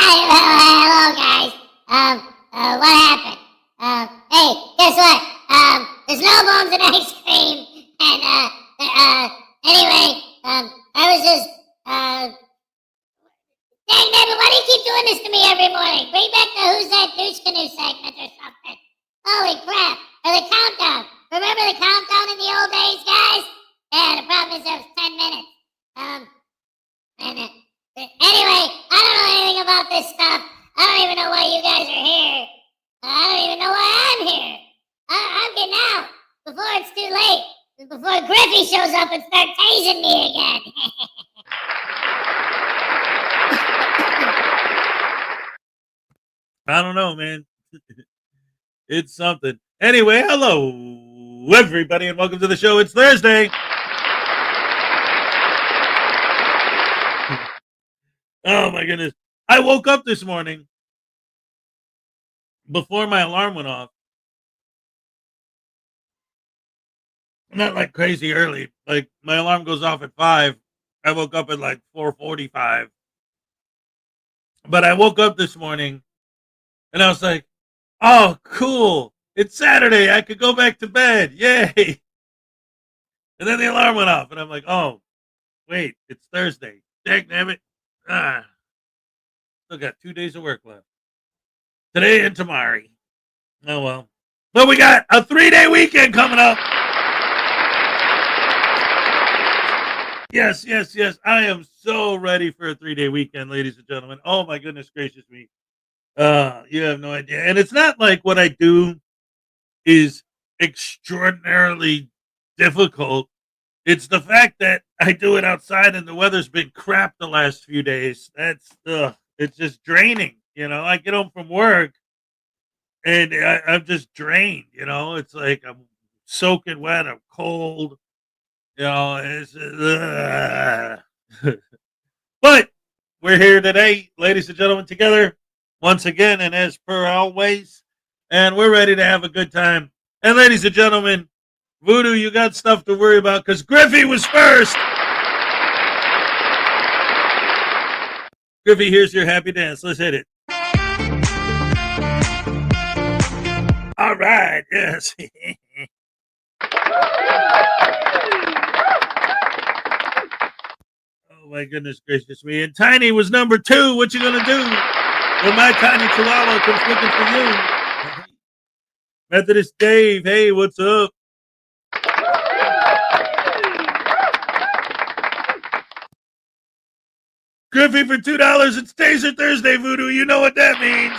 Hello, guys. What happened? Hey, guess what? There's no bones in ice cream. And, anyway, I was just, dang, David, why do you keep doing this to me every morning? Bring back the Who's That Douche Canoe segment or something. Holy crap. Or the countdown. Remember the countdown in the old days, guys? Yeah, the problem is there was 10 minutes. Anyway, I don't know anything about this stuff. I don't even know why you guys are here. I don't even know why I'm here. I'm getting out before it's too late. Before Griffey shows up and starts tasing me again. I don't know, man. It's something. Anyway, hello, everybody, and welcome to the show. It's Thursday. Oh, my goodness. I woke up this morning before my alarm went off. Not like crazy early. Like, my alarm goes off at 5. I woke up at like 4:45. But I woke up this morning, and I was like, oh, cool. It's Saturday. I could go back to bed. Yay. And then the alarm went off, and I'm like, oh, wait, it's Thursday. Dang it. Still got 2 days of work left. Today and tomorrow. Oh, well. But we got a 3-day weekend coming up. Yes. I am so ready for a 3-day weekend, ladies and gentlemen. Oh, my goodness gracious me. You have no idea. And it's not like what I do is extraordinarily difficult. It's the fact that I do it outside and the weather's been crap the last few days. That's it's just draining. I get home from work and I'm just drained. It's like I'm soaking wet. I'm cold. It's but we're here today, ladies and gentlemen, together once again, and as per always, and we're ready to have a good time. And ladies and gentlemen, Voodoo, you got stuff to worry about because Griffey was first. Griffey, here's your happy dance. Let's hit it. All right, yes. Oh my goodness gracious me! And Tiny was number 2. What you gonna do when my tiny chihuahua comes looking for you? Methodist Dave, hey, what's up? Griffey for $2. It's Taser Thursday, Voodoo. You know what that means.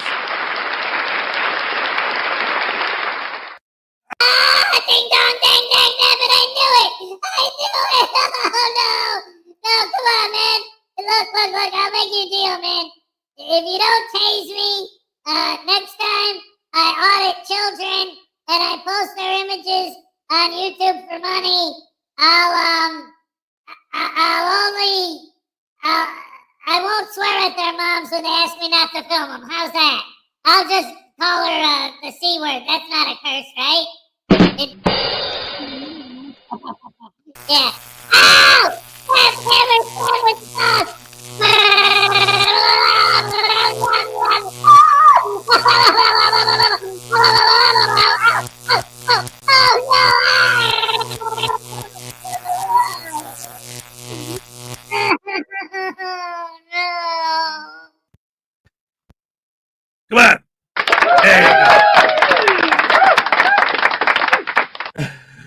Ding dong, dang, dang, nabbit, I knew it! Oh, no! No, come on, man! Look, I'll make you a deal, man. If you don't tase me, next time I audit children and I post their images on YouTube for money, I won't swear at their moms when they ask me not to film them. How's that? I'll just call her, the C word. That's not a curse, right? Yeah. Ow! That hammer sandwich sauce! Come on. There you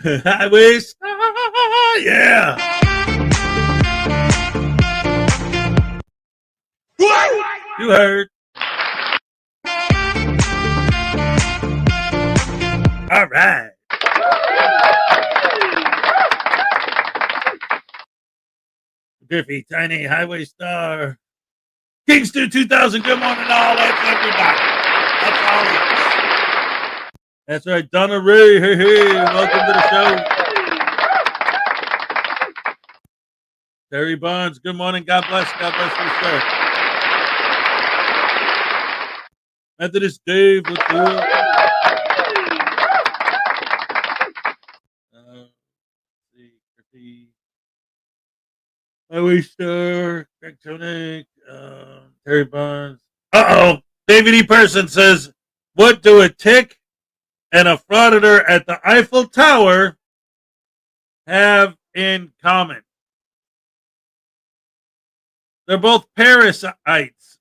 go. Highway Star. Yeah. You heard. All right. Griffey, Tiny, Highway Star. Kingston 2000, good morning all. That's everybody. That's all it is. That's right, Donna Ray. Hey, welcome to the show. Terry Barnes, good morning. God bless you, sir. Methodist Dave, what's up? Highway Star, Greg Tonic, Terry Barnes. David E. Person says, what do a tick and a frauditor at the Eiffel Tower have in common? They're both parasites.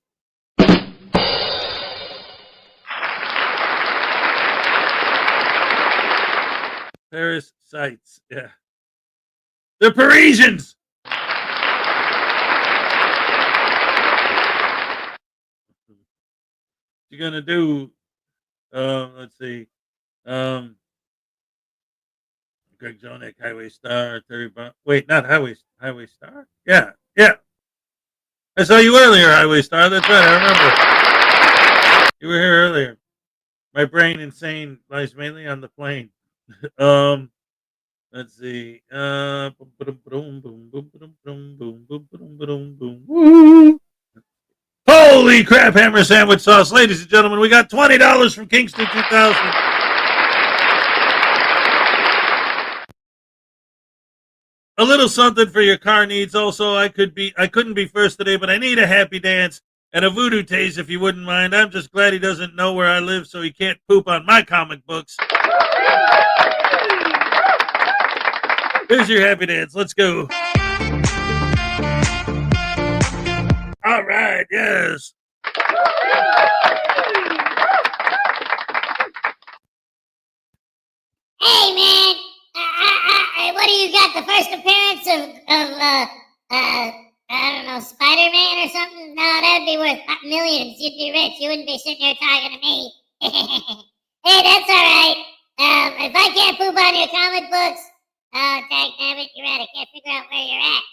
Parasites, yeah. They're Parisians. You're gonna do? Let's see. Greg Zonek, Highway Star, Terry Bond. Wait, not Highway Star. Yeah. I saw you earlier, Highway Star. That's right. I remember. You were here earlier. My brain insane lies mainly on the plane. Let's see. Holy crap, hammer sandwich sauce. Ladies and gentlemen, we got $20 from Kingston 2000. A little something for your car needs. Also, I couldn't be first today, but I need a happy dance and a voodoo tase if you wouldn't mind. I'm just glad he doesn't know where I live, so he can't poop on my comic books. Here's your happy dance. Let's go. All right, yes. Hey, man. What do you got? The first appearance of I don't know, Spider-Man or something? No, that'd be worth millions. You'd be rich. You wouldn't be sitting here talking to me. Hey, that's all right. If I can't poop on your comic books, oh, dang it, you're right. I can't figure out where you're at.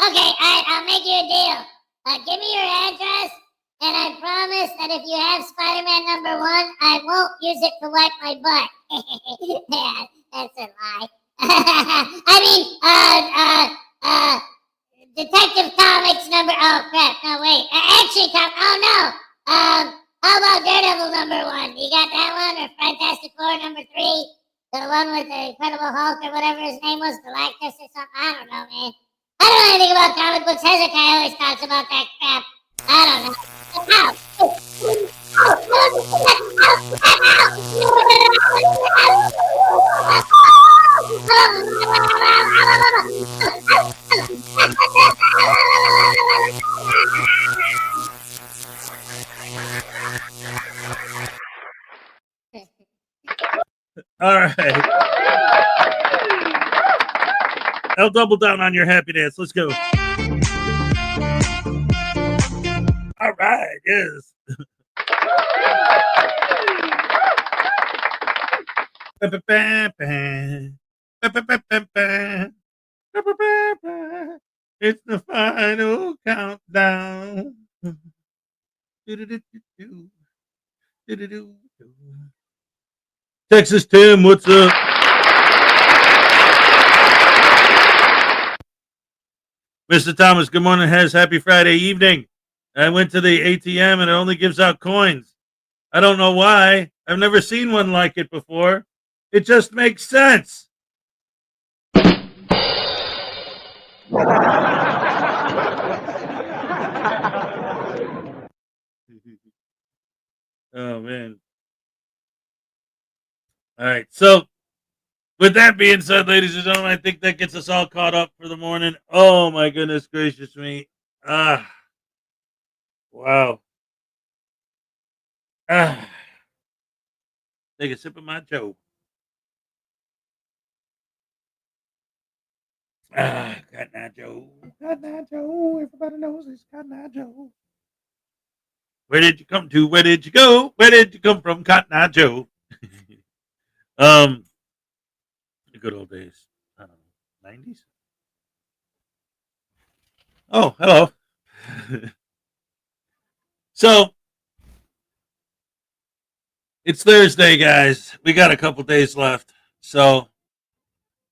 Okay, all right, I'll make you a deal. Give me your address, and I promise that if you have Spider-Man number 1, I won't use it to wipe my butt. Yeah, that's a lie. I mean, Detective Comics number. Oh crap! No, wait. Action Comics. Oh no. How about Daredevil number 1? You got that one, or Fantastic Four number 3? The one with the Incredible Hulk or whatever his name was, Galactus or something. I don't know, man. I don't know anything about comic books. Hezekiah always talks about that crap. I don't know. All right. I'll double down on your happy dance. Let's go. All right, yes. It's the final countdown. Texas Tim, what's up? Mr. Thomas, good morning, Hez. Happy Friday evening. I went to the ATM and it only gives out coins. I don't know why. I've never seen one like it before. It just makes sense. Oh, man. All right. So, with that being said, ladies and gentlemen, I think that gets us all caught up for the morning. Oh, my goodness gracious me. Wow. Take a sip of my Joe. Cotton Eye Joe. Cotton Eye Joe. Everybody knows it's Cotton Eye Joe. Where did you come to? Where did you go? Where did you come from, Cotton Eye Joe? The good old days. I don't know, 90s? Oh, hello. So, it's Thursday, guys. We got a couple days left. So,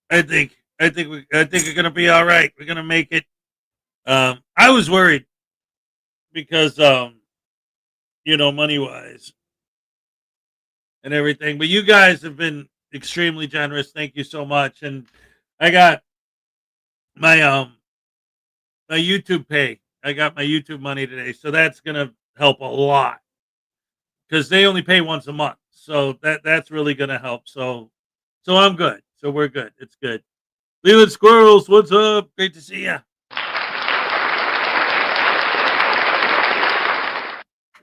I think we're gonna be all right. We're gonna make it. I was worried because money wise and everything, but you guys have been extremely generous. Thank you so much. And I got my my YouTube pay. I got my YouTube money today, so that's gonna help a lot because they only pay once a month. So that's really going to help. So I'm good. So we're good. It's good. Leland Squirrels, what's up? Great to see you.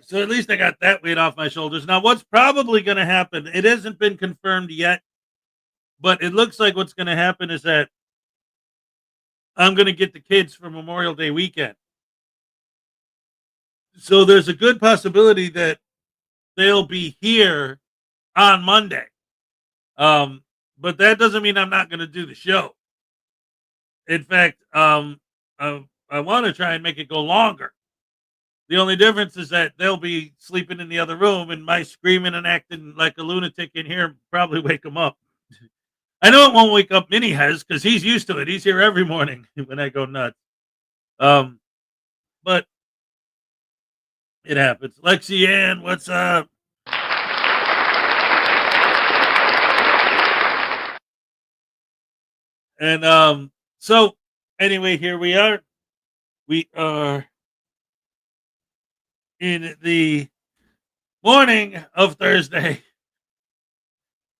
So at least I got that weight off my shoulders. Now, what's probably going to happen, it hasn't been confirmed yet, but it looks like what's going to happen is that I'm going to get the kids for Memorial Day weekend. So there's a good possibility that they'll be here on Monday. But that doesn't mean I'm not going to do the show. In fact, I want to try and make it go longer. The only difference is that they'll be sleeping in the other room, and my screaming and acting like a lunatic in here probably wake them up. I know it won't wake up Mini Hez because he's used to it. He's here every morning when I go nuts. But it happens. Lexi Ann, what's up? And so anyway, here we are. We are in the morning of Thursday.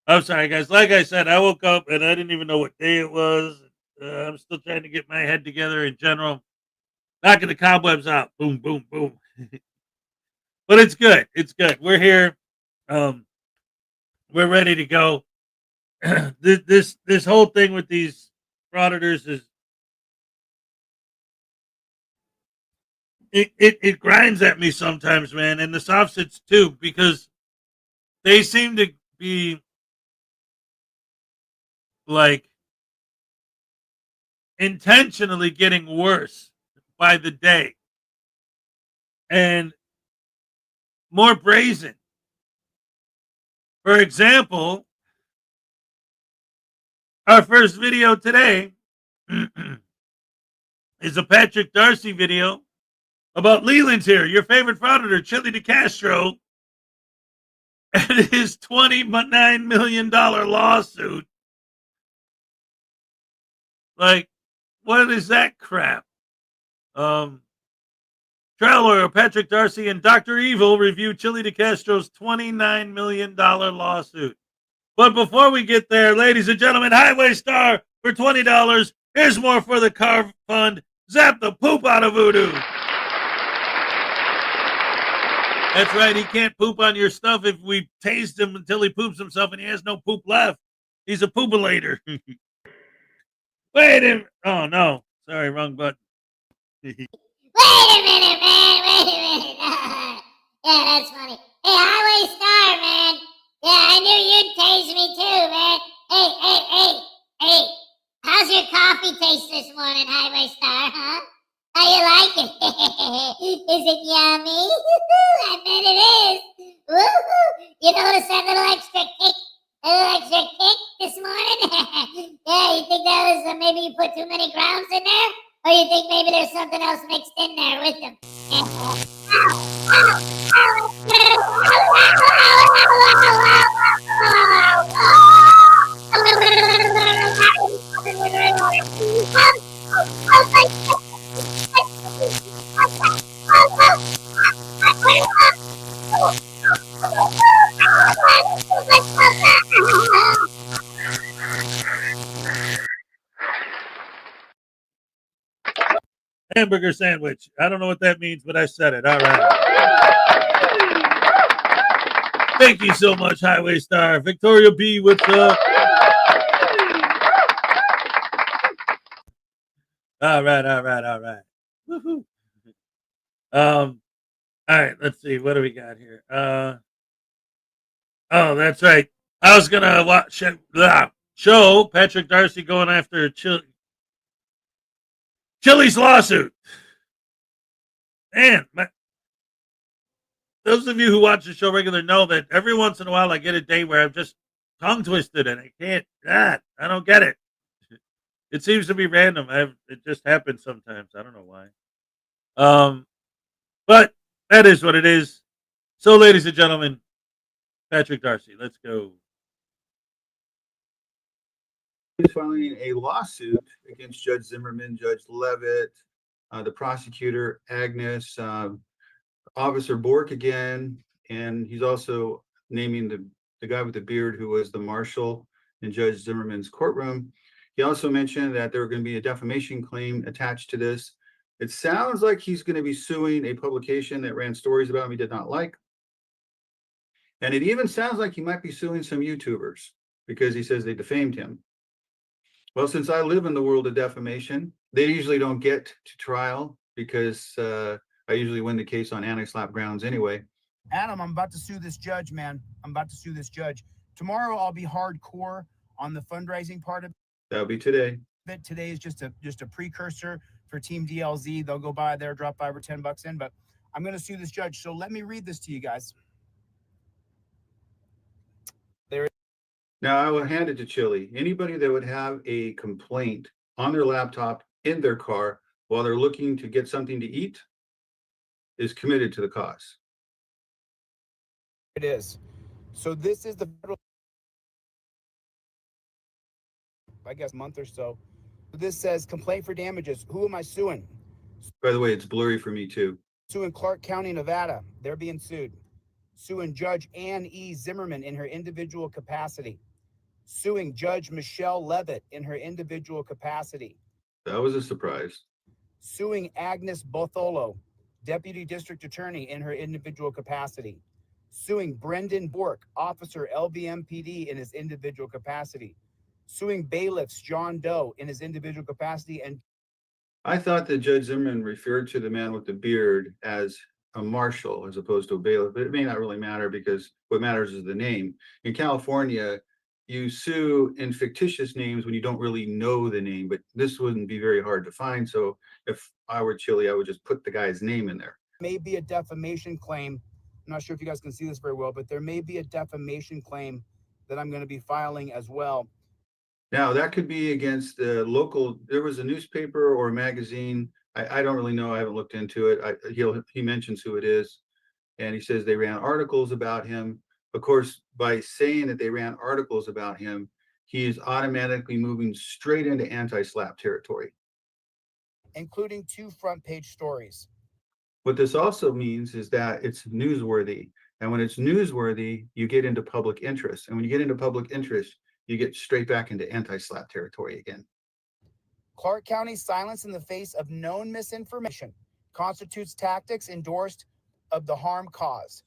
I'm sorry, guys. Like I said, I woke up and I didn't even know what day it was. I'm still trying to get my head together in general. Knocking the cobwebs out. Boom, boom, boom. But it's good. It's good. We're here. We're ready to go. This whole thing with these frauditors is it grinds at me sometimes, man, and the soft sits too, because they seem to be like intentionally getting worse by the day and more brazen. For example, our first video today is a Patrick Darcy video about Leland's here, your favorite frauditor, Chili DeCastro, and his $29 million lawsuit. Like, what is that crap? Trial lawyer Patrick Darcy and Dr. Evil review Chili DeCastro's $29 million lawsuit. But before we get there, ladies and gentlemen, Highway Star for $20. Here's more for the car fund. Zap the poop out of voodoo. That's right. He can't poop on your stuff if we taste him until he poops himself and he has no poop left. He's a poopulator. Wait a minute. Oh, no. Sorry, wrong button. Wait a minute, man. Wait a minute. Yeah, that's funny. Hey, Highway Star, man. Yeah, I knew you'd tase me too, man. Hey. How's your coffee taste this morning, Highway Star, huh? How you like it? Is it yummy? I bet it is. Woo-hoo. You notice that little extra kick? This morning? Yeah, you think that was maybe you put too many grounds in there? Or you think maybe there's something else mixed in there with them? Hamburger sandwich. I don't know what that means, but I said it. All right. Thank you so much, Highway Star. Victoria B, what's up? All right. Woohoo. All right, let's see. What do we got here? Oh, that's right. I was gonna watch show Patrick Darcy going after Chili's lawsuit. Man, those of you who watch the show regular know that every once in a while I get a day where I'm just tongue twisted and I can't. I don't get it. It seems to be random. It just happens sometimes. I don't know why. But that is what it is. So, ladies and gentlemen, Patrick Darcy, let's go. He's filing a lawsuit against Judge Zimmerman, Judge Levitt, the prosecutor, Agnes, Officer Bork again, and he's also naming the guy with the beard who was the marshal in Judge Zimmerman's courtroom. He also mentioned that there were going to be a defamation claim attached to this. It sounds like he's going to be suing a publication that ran stories about him he did not like. And it even sounds like he might be suing some YouTubers because he says they defamed him. Well, since I live in the world of defamation, they usually don't get to trial because I usually win the case on anti-slap grounds anyway. Adam, I'm about to sue this judge, man. I'm about to sue this judge. Tomorrow I'll be hardcore on the fundraising part of That'll be today. it. Today is just a precursor for Team DLZ. They'll go by there, drop $5 or $10 in, but I'm going to sue this judge. So let me read this to you guys. Now I will hand it to Chili. Anybody that would have a complaint on their laptop in their car while they're looking to get something to eat is committed to the cause. It is. So this is the federal, I guess, month or so. This says complaint for damages. Who am I suing? By the way, it's blurry for me too. Suing Clark County, Nevada. They're being sued. Suing Judge Ann E. Zimmerman in her individual capacity. Suing Judge Michelle Levitt in her individual capacity. That was a surprise. Suing Agnes Botholo, Deputy District Attorney in her individual capacity. Suing Brendan Bork, Officer LVMPD in his individual capacity. Suing bailiffs John Doe in his individual capacity. And I thought that Judge Zimmerman referred to the man with the beard as a marshal as opposed to a bailiff, but it may not really matter because what matters is the name. In California, you sue in fictitious names when you don't really know the name, but this wouldn't be very hard to find. So if I were Chili, I would just put the guy's name in there. may be a defamation claim. I'm not sure if you guys can see this very well, but there may be a defamation claim that I'm going to be filing as well. Now, that could be against the local, there was a newspaper or a magazine. I don't really know. I haven't looked into it. He mentions who it is, and he says they ran articles about him. Of course, by saying that they ran articles about him, he is automatically moving straight into anti-SLAPP territory, including 2 front-page stories. What this also means is that it's newsworthy. And when it's newsworthy, you get into public interest. And when you get into public interest, you get straight back into anti-SLAPP territory again. Clark County's silence in the face of known misinformation constitutes tactics endorsed of the harm caused.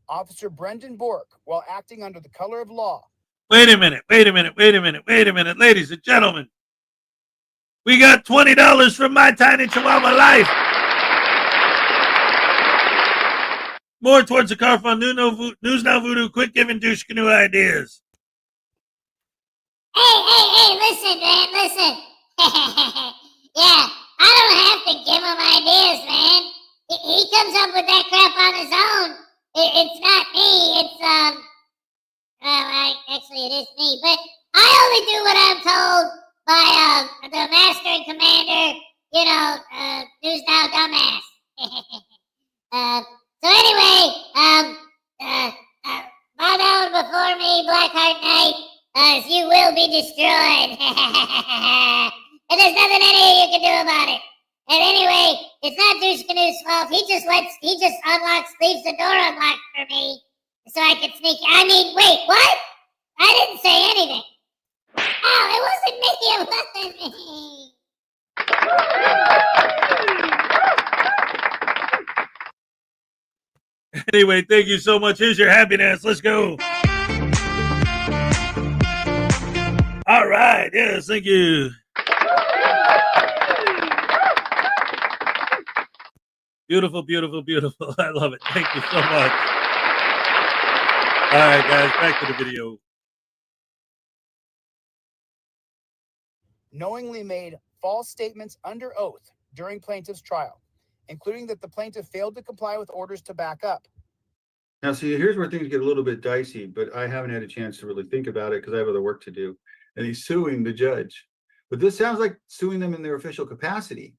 Officer Brendan Bork, while acting under the color of law. Wait a minute, ladies and gentlemen. We got $20 from My Tiny Chihuahua Life. More towards the car fund. News Now Voodoo. Quit giving douche canoe ideas. Hey, listen, man, listen. Yeah, I don't have to give him ideas, man. He comes up with that crap on his own. It's not me, it's, actually it is me, but I only do what I'm told by, the master and commander, News Now Dumbass. So anyway, bow down before me, Blackheart Knight, as you will be destroyed. And there's nothing any of you can do about it. And anyway, it's not Douche Canoe's fault. He just leaves the door unlocked for me, so I can sneak. I mean, wait, what? I didn't say anything. Oh, it wasn't me. Anyway, thank you so much. Here's your happiness. Let's go. All right. Yes, thank you. Beautiful, beautiful, beautiful. I love it. Thank you so much. All right, guys, back to the video. Knowingly made false statements under oath during plaintiff's trial, including that the plaintiff failed to comply with orders to back up. Now, see, here's where things get a little bit dicey, but I haven't had a chance to really think about it because I have other work to do. And he's suing the judge. But this sounds like suing them in their official capacity.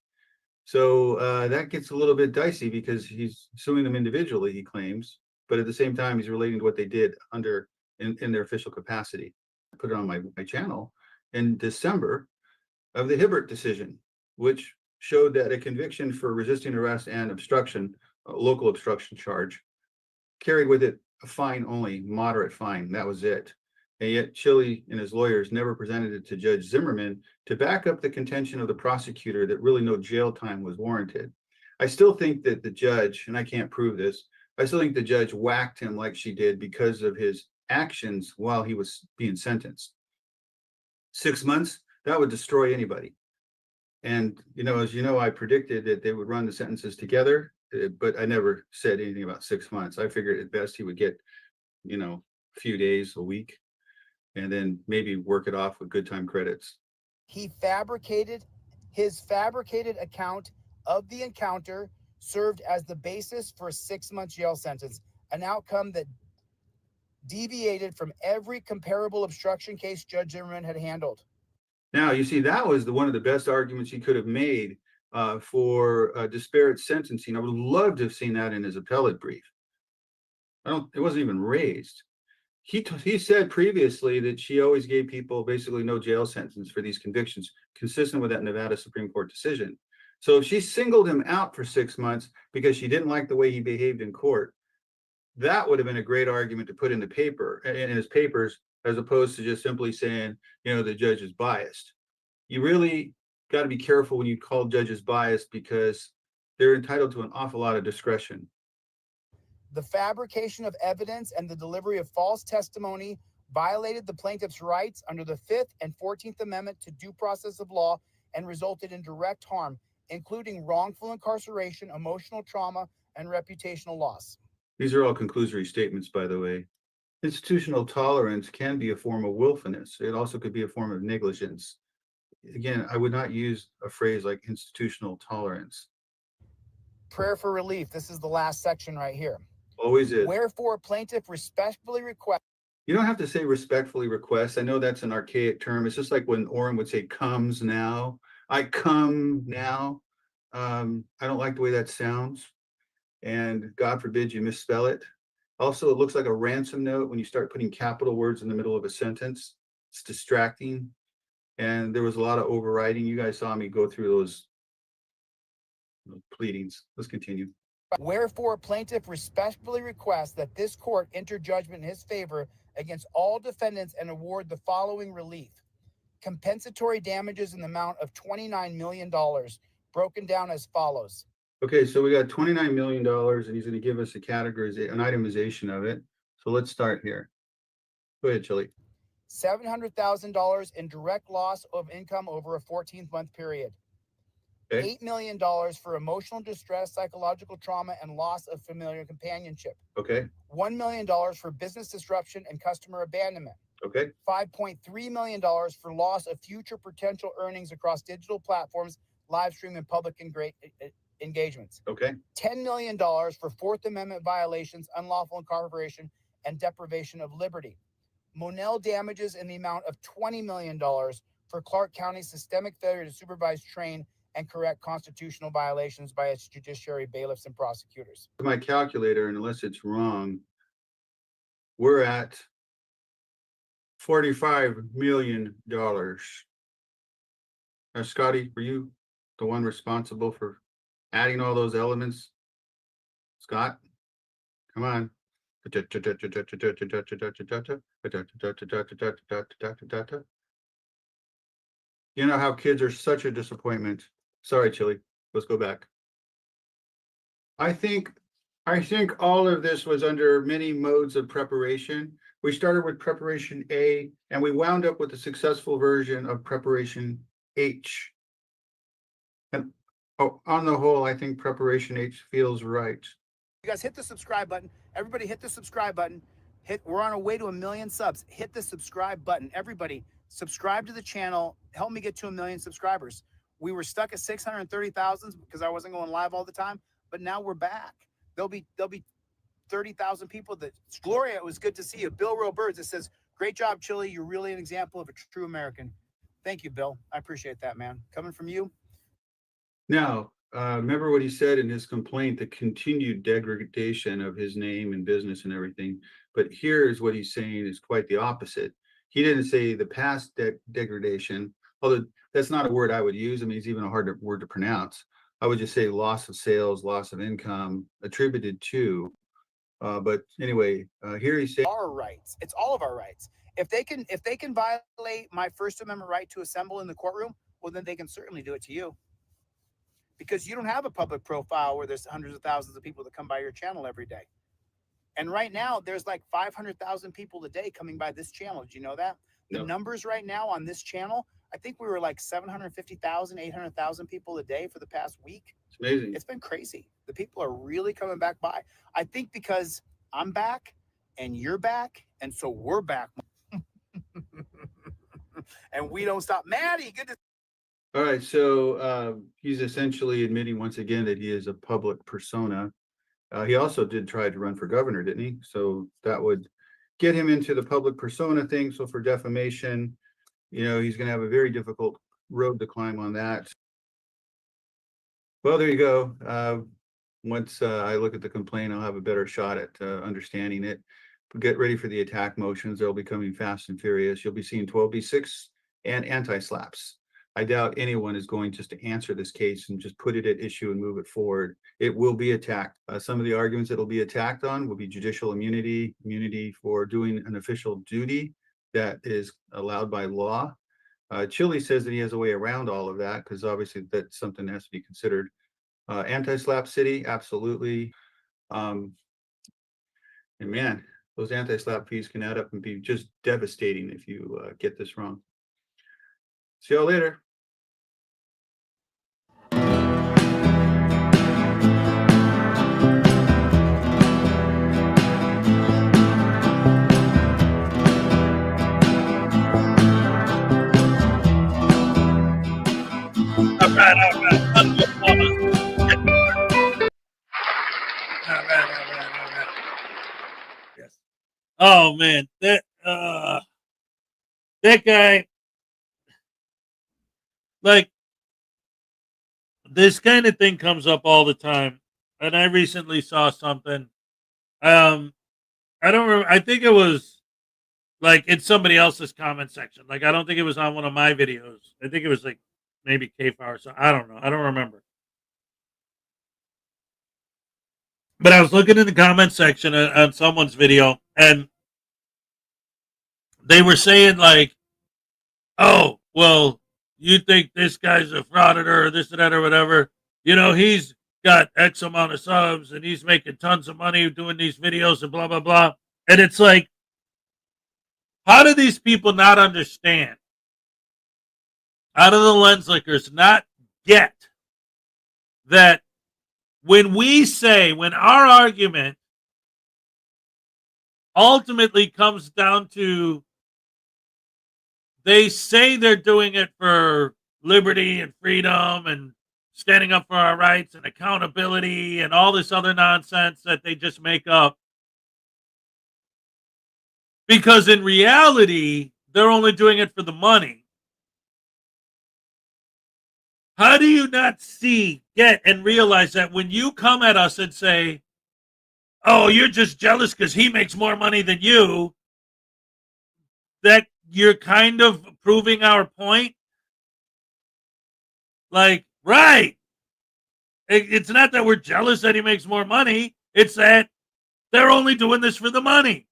So that gets a little bit dicey because he's suing them individually, he claims, but at the same time, he's relating to what they did in their official capacity. I put it on my channel in December of the Hibbert decision, which showed that a conviction for resisting arrest and obstruction a local obstruction charge, carried with it a fine only, moderate fine. That was it. And yet Chile and his lawyers never presented it to Judge Zimmerman to back up the contention of the prosecutor that really no jail time was warranted. I still think that the judge, and I can't prove this, I still think the judge whacked him like she did because of his actions while he was being sentenced. 6 months, that would destroy anybody. And, as you know, I predicted that they would run the sentences together, but I never said anything about 6 months. I figured at best he would get, a few days, a week, and then maybe work it off with good time credits. His fabricated account of the encounter served as the basis for a 6-month jail sentence, an outcome that deviated from every comparable obstruction case Judge Zimmerman had handled. Now, you see, that was one of the best arguments he could have made for disparate sentencing. I would love to have seen that in his appellate brief. It wasn't even raised. He said previously that she always gave people basically no jail sentence for these convictions, consistent with that Nevada Supreme Court decision. So if she singled him out for 6 months because she didn't like the way he behaved in court, that would have been a great argument to put in the paper, in his papers, as opposed to just simply saying, the judge is biased. You really got to be careful when you call judges biased because they're entitled to an awful lot of discretion. The fabrication of evidence and the delivery of false testimony violated the plaintiff's rights under the 5th and 14th Amendment to due process of law and resulted in direct harm, including wrongful incarceration, emotional trauma, and reputational loss. These are all conclusory statements, by the way. Institutional tolerance can be a form of willfulness. It also could be a form of negligence. Again, I would not use a phrase like institutional tolerance. Prayer for relief. This is the last section right here. Always is. Wherefore, plaintiff respectfully request. You don't have to say respectfully request. I know that's an archaic term. It's just like when Orrin would say comes now. I come now. I don't like the way that sounds. And God forbid you misspell it. Also, it looks like a ransom note when you start putting capital words in the middle of a sentence. It's distracting. And there was a lot of overriding. You guys saw me go through those pleadings. Let's continue. Wherefore, plaintiff respectfully requests that this court enter judgment in his favor against all defendants and award the following relief. Compensatory damages in the amount of $29 million, broken down as follows. Okay, so we got $29 million, and he's going to give us a categorization, an itemization of it. So let's start here. Go ahead, Chili. $700,000 in direct loss of income over a 14-month period. Okay. $8 million for emotional distress, psychological trauma, and loss of familiar companionship. Okay. $1 million for business disruption and customer abandonment. Okay. $5.3 million for loss of future potential earnings across digital platforms, live stream, and public engagements. Okay. $10 million for Fourth Amendment violations, unlawful incarceration, and deprivation of liberty. Monell damages in the amount of $20 million for Clark County's systemic failure to supervise, train, and correct constitutional violations by its judiciary, bailiffs, and prosecutors. My calculator, and unless it's wrong, we're at $45 million. Now, Scotty, were you the one responsible for adding all those elements? Scott, come on. You know how kids are such a disappointment. Sorry, Chili. Let's go back. I think all of this was under many modes of preparation. We started with preparation A, and we wound up with a successful version of preparation H. And on the whole, I think preparation H feels right. You guys hit the subscribe button. Everybody hit the subscribe button. We're on our way to 1 million subs. Hit the subscribe button. Everybody subscribe to the channel. Help me get to 1 million subscribers. We were stuck at 630,000 because I wasn't going live all the time, but now we're back. There'll be 30,000 people Gloria, it was good to see you. Bill Real Birds, it says, great job, Chili. You're really an example of a true American. Thank you, Bill. I appreciate that, man. Coming from you. Now, remember what he said in his complaint, the continued degradation of his name and business and everything. But here's what he's saying is quite the opposite. He didn't say the past degradation, although that's not a word I would use. I mean, it's even a hard word to pronounce. I would just say loss of sales, loss of income attributed to. But anyway, here he said, our rights. It's all of our rights. If they can violate my First Amendment right to assemble in the courtroom, well, then they can certainly do it to you. Because you don't have a public profile where there's hundreds of thousands of people that come by your channel every day. And right now, there's like 500,000 people a day coming by this channel. Did you know that? The No. numbers right now on this channel, I think we were like 750,000, 800,000 people a day for the past week. It's amazing. It's been crazy. The people are really coming back by. I think because I'm back and you're back, and so we're back. And we don't stop. Maddie, good to All right, so he's essentially admitting once again that he is a public persona. He also did try to run for governor, didn't he? So that would get him into the public persona thing. So for defamation, you know, he's going to have a very difficult road to climb on that. Well, there you go. Once I look at the complaint, I'll have a better shot at understanding it. But get ready for the attack motions. They'll be coming fast and furious. You'll be seeing 12B6 and anti-slaps. I doubt anyone is going just to answer this case and just put it at issue and move it forward. It will be attacked. Some of the arguments that will be attacked on will be judicial immunity, immunity for doing an official duty that is allowed by law. Chile says that he has a way around all of that because obviously that's something that has to be considered. Anti-slap city, absolutely. And man, those anti-slap fees can add up and be just devastating if you get this wrong. See y'all later. All right. Yes. Oh man, that guy, like, this kind of thing comes up all the time, and I recently saw something. I don't remember. I think it was like in somebody else's comment section. Like, I don't think it was on one of my videos. I think it was like maybe KFAR or something. I don't know. I don't remember. But I was looking in the comment section on someone's video, and they were saying like, "Oh, well, you think this guy's a frauditor or this and that or whatever? You know, he's got X amount of subs and he's making tons of money doing these videos and blah blah blah." And it's like, how do these people not understand? How do the lens lickers not get that when our argument ultimately comes down to, they say they're doing it for liberty and freedom and standing up for our rights and accountability and all this other nonsense that they just make up. Because in reality, they're only doing it for the money. How do you not get and realize that when you come at us and say, "Oh, you're just jealous because he makes more money than you," that you're kind of proving our point? Like, right. It's not that we're jealous that he makes more money. It's that they're only doing this for the money.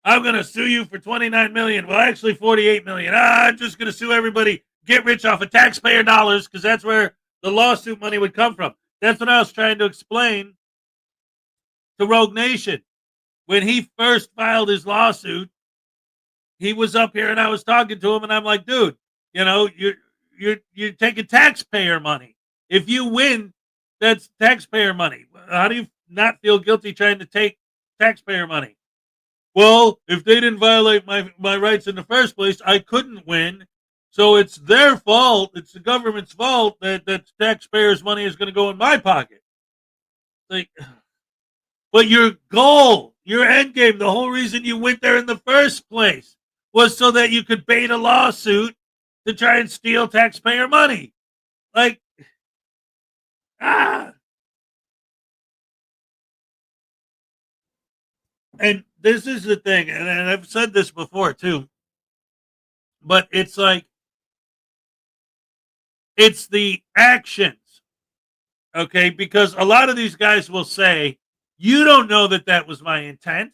I'm going to sue you for $29 million. Well, actually $48 million. I'm just going to sue everybody. Get rich off of taxpayer dollars because that's where the lawsuit money would come from. That's what I was trying to explain to Rogue Nation. When he first filed his lawsuit, he was up here and I was talking to him and I'm like, dude, you know, you're taking taxpayer money. If you win, that's taxpayer money. How do you not feel guilty trying to take taxpayer money? Well, if they didn't violate my rights in the first place, I couldn't win. So it's their fault. It's the government's fault that taxpayers' money is going to go in my pocket. Like, but your goal, your end game, the whole reason you went there in the first place was so that you could bait a lawsuit to try and steal taxpayer money. Like, And this is the thing, and I've said this before too, but it's like, it's the actions Okay, because a lot of these guys will say, you don't know that that was my intent.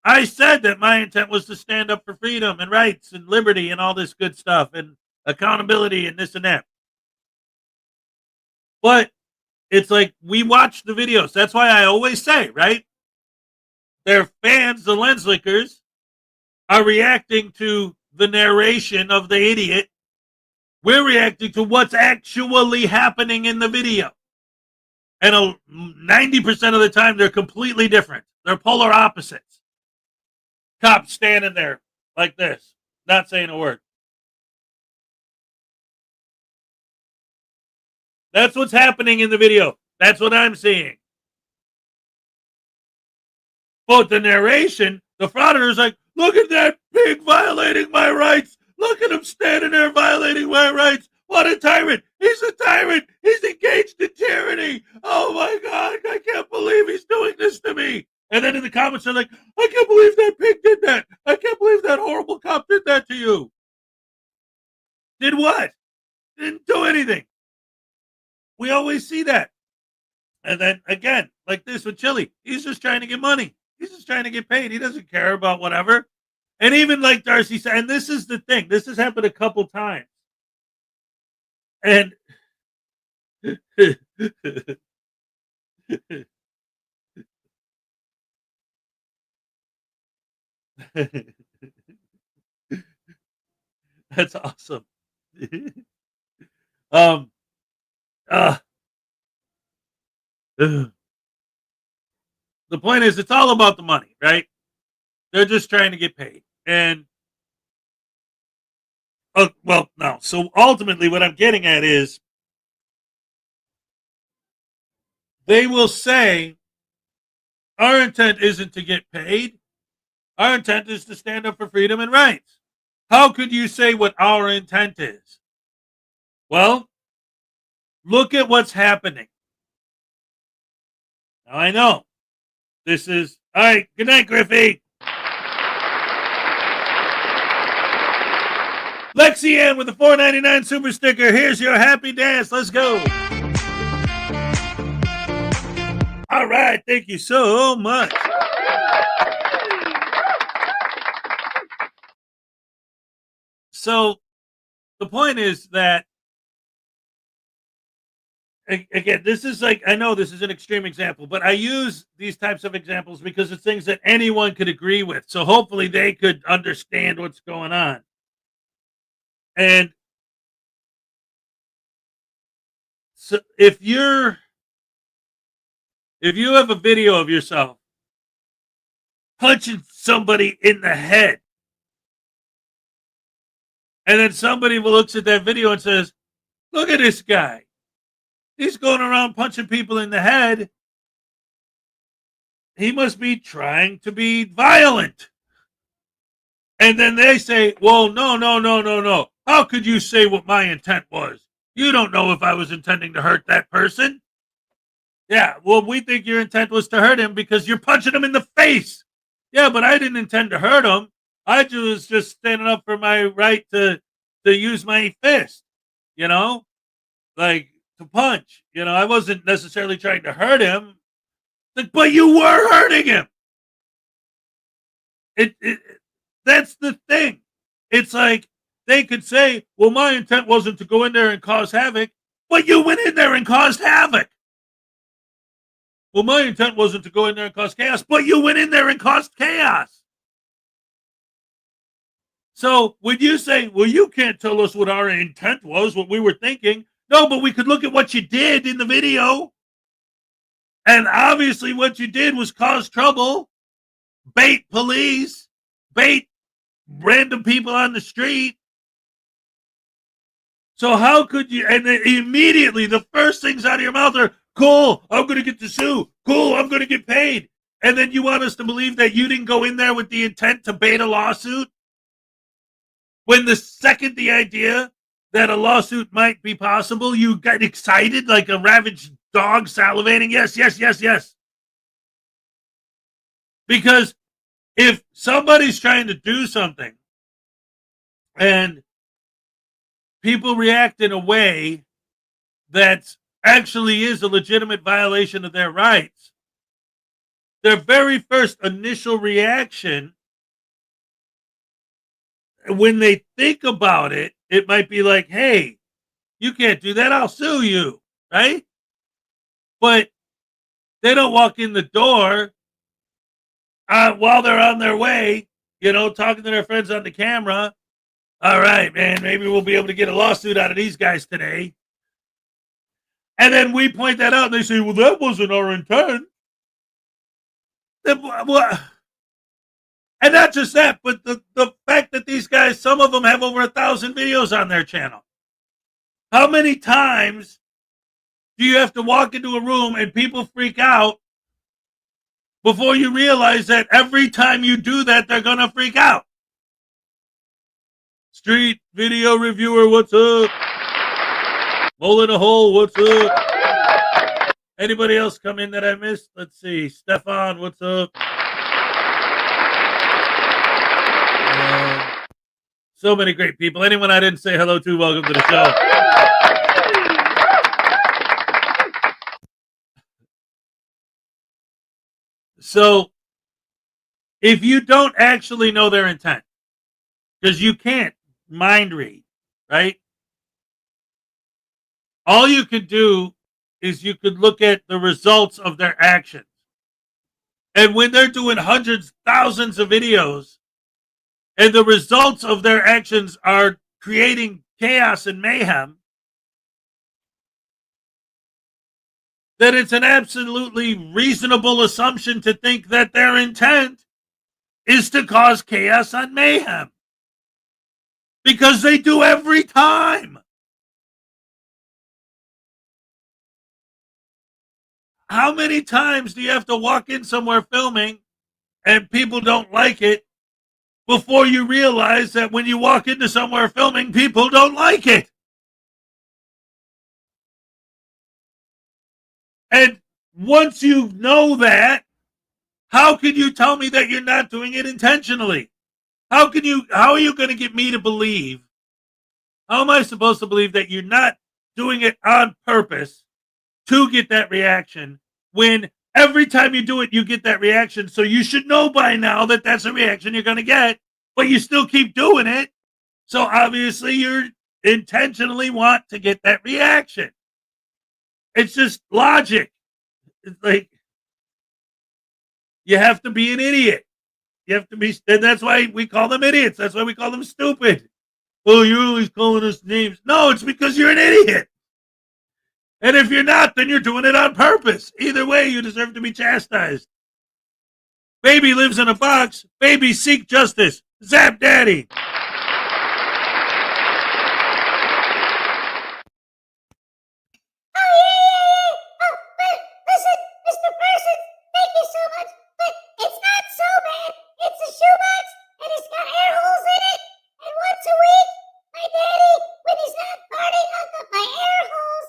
I said that my intent was to stand up for freedom and rights and liberty and all this good stuff and accountability and this and that. But it's like, we watch the videos. That's why I always say, right? Their fans, the lens lickers, are reacting to the narration of the idiot. We're reacting to what's actually happening in the video. And 90% of the time, they're completely different. They're polar opposites. Cop standing there like this, not saying a word. That's what's happening in the video. That's what I'm seeing. But the narration, the frauditor is like, look at that pig violating my rights. Look at him standing there violating my rights. What a tyrant. He's a tyrant. He's engaged in tyranny. Oh my God, I can't believe he's doing this to me. And then in the comments, they're like, I can't believe that pig did that. I can't believe that horrible cop did that to you. Did what? Didn't do anything. We always see that. And then again, like this with Chili, he's just trying to get money. He's just trying to get paid. He doesn't care about whatever. And even like Darcy said, and this is the thing, this has happened a couple times. And that's awesome. The point is, it's all about the money, right? They're just trying to get paid. And well, no. So ultimately, what I'm getting at is, they will say, our intent isn't to get paid. Our intent is to stand up for freedom and rights. How could you say what our intent is? Well, look at what's happening. Now, I know this is, all right, good night, Griffey. Lexi Ann with the $4.99 super sticker. Here's your happy dance. Let's go. All right. Thank you so much. So the point is that, again, this is like, I know this is an extreme example, but I use these types of examples because it's things that anyone could agree with. So hopefully they could understand what's going on. And so if you have a video of yourself punching somebody in the head, and then somebody looks at that video and says, look at this guy. He's going around punching people in the head. He must be trying to be violent. And then they say, well, no. How could you say what my intent was? You don't know if I was intending to hurt that person. Yeah, well, we think your intent was to hurt him because you're punching him in the face. Yeah, but I didn't intend to hurt him. I was just standing up for my right to use my fist, like to punch. I wasn't necessarily trying to hurt him, but you were hurting him. That's the thing. It's like they could say, well, my intent wasn't to go in there and cause havoc, but you went in there and caused havoc. Well, my intent wasn't to go in there and cause chaos, but you went in there and caused chaos. So when you say, well, you can't tell us what our intent was, what we were thinking. No, but we could look at what you did in the video. And obviously what you did was cause trouble, bait police, bait random people on the street. So how could you, and then immediately the first things out of your mouth are, cool, I'm going to get to sue. Cool, I'm going to get paid. And then you want us to believe that you didn't go in there with the intent to bait a lawsuit? When the second the idea that a lawsuit might be possible, you got excited like a ravaged dog salivating. Yes. Because if somebody's trying to do something and people react in a way that's actually is a legitimate violation of their rights, their very first initial reaction, when they think about it, it might be like, hey, you can't do that, I'll sue you, right? But they don't walk in the door while they're on their way, talking to their friends on the camera. All right, man, maybe we'll be able to get a lawsuit out of these guys today. And then we point that out and they say, well, that wasn't our intent. And not just that, but the fact that these guys, some of them have over 1,000 videos on their channel. How many times do you have to walk into a room and people freak out before you realize that every time you do that, they're going to freak out? Street video reviewer, what's up? Hole in a hole, what's up? Anybody else come in that I missed? Let's see. Stefan, what's up? So many great people. Anyone I didn't say hello to, welcome to the show. So, if you don't actually know their intent, because you can't mind read, right? All you could do is you could look at the results of their actions. And when they're doing hundreds, thousands of videos, and the results of their actions are creating chaos and mayhem, then it's an absolutely reasonable assumption to think that their intent is to cause chaos and mayhem. Because they do every time. How many times do you have to walk in somewhere filming and people don't like it before you realize that when you walk into somewhere filming, people don't like it? And once you know that, how can you tell me that you're not doing it intentionally? How are you going to get me to believe? How am I supposed to believe that you're not doing it on purpose to get that reaction when every time you do it, you get that reaction? So you should know by now that that's a reaction you're going to get, but you still keep doing it. So obviously you're intentionally want to get that reaction. It's just logic. It's like, you have to be an idiot. You have to be, and that's why we call them idiots. That's why we call them stupid. Oh, you're always calling us names. No, it's because you're an idiot. And if you're not, then you're doing it on purpose. Either way, you deserve to be chastised. Baby lives in a box. Baby seek justice. Zap daddy. Listen, Mr. Person, thank you so much, but it's not so bad. It's a shoebox, and it's got air holes in it, and once a week, my daddy, when he's not farting on my air holes,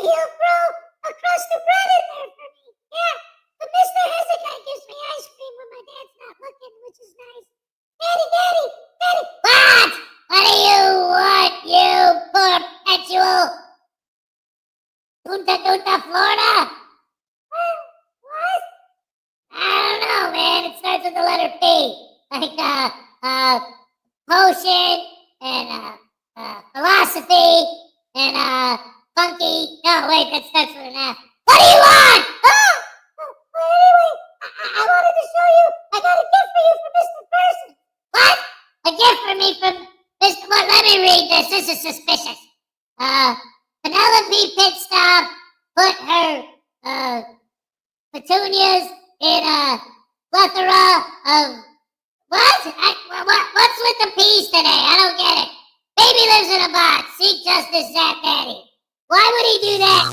he'll throw a crust of bread in there for me. Yeah, but Mr. Hezokuai gives me ice cream when my dad's not looking, which is nice. Daddy! What? What do you want, you perpetual Punta, Florida? What? I don't know, man. It starts with the letter P. Like, potion, and, philosophy, and, funky. No, wait, that starts with an F. What do you want? Well, anyway, I wanted to show you. I got a gift for you from Mr. Person. What? A gift for me from Mr. What? Let me read this. This is suspicious. Penelope Pitstop put her, petunias in a plethora of... What? What's with the P's today? I don't get it. Baby lives in a box. Seek justice, Zap Daddy. Why would he do that?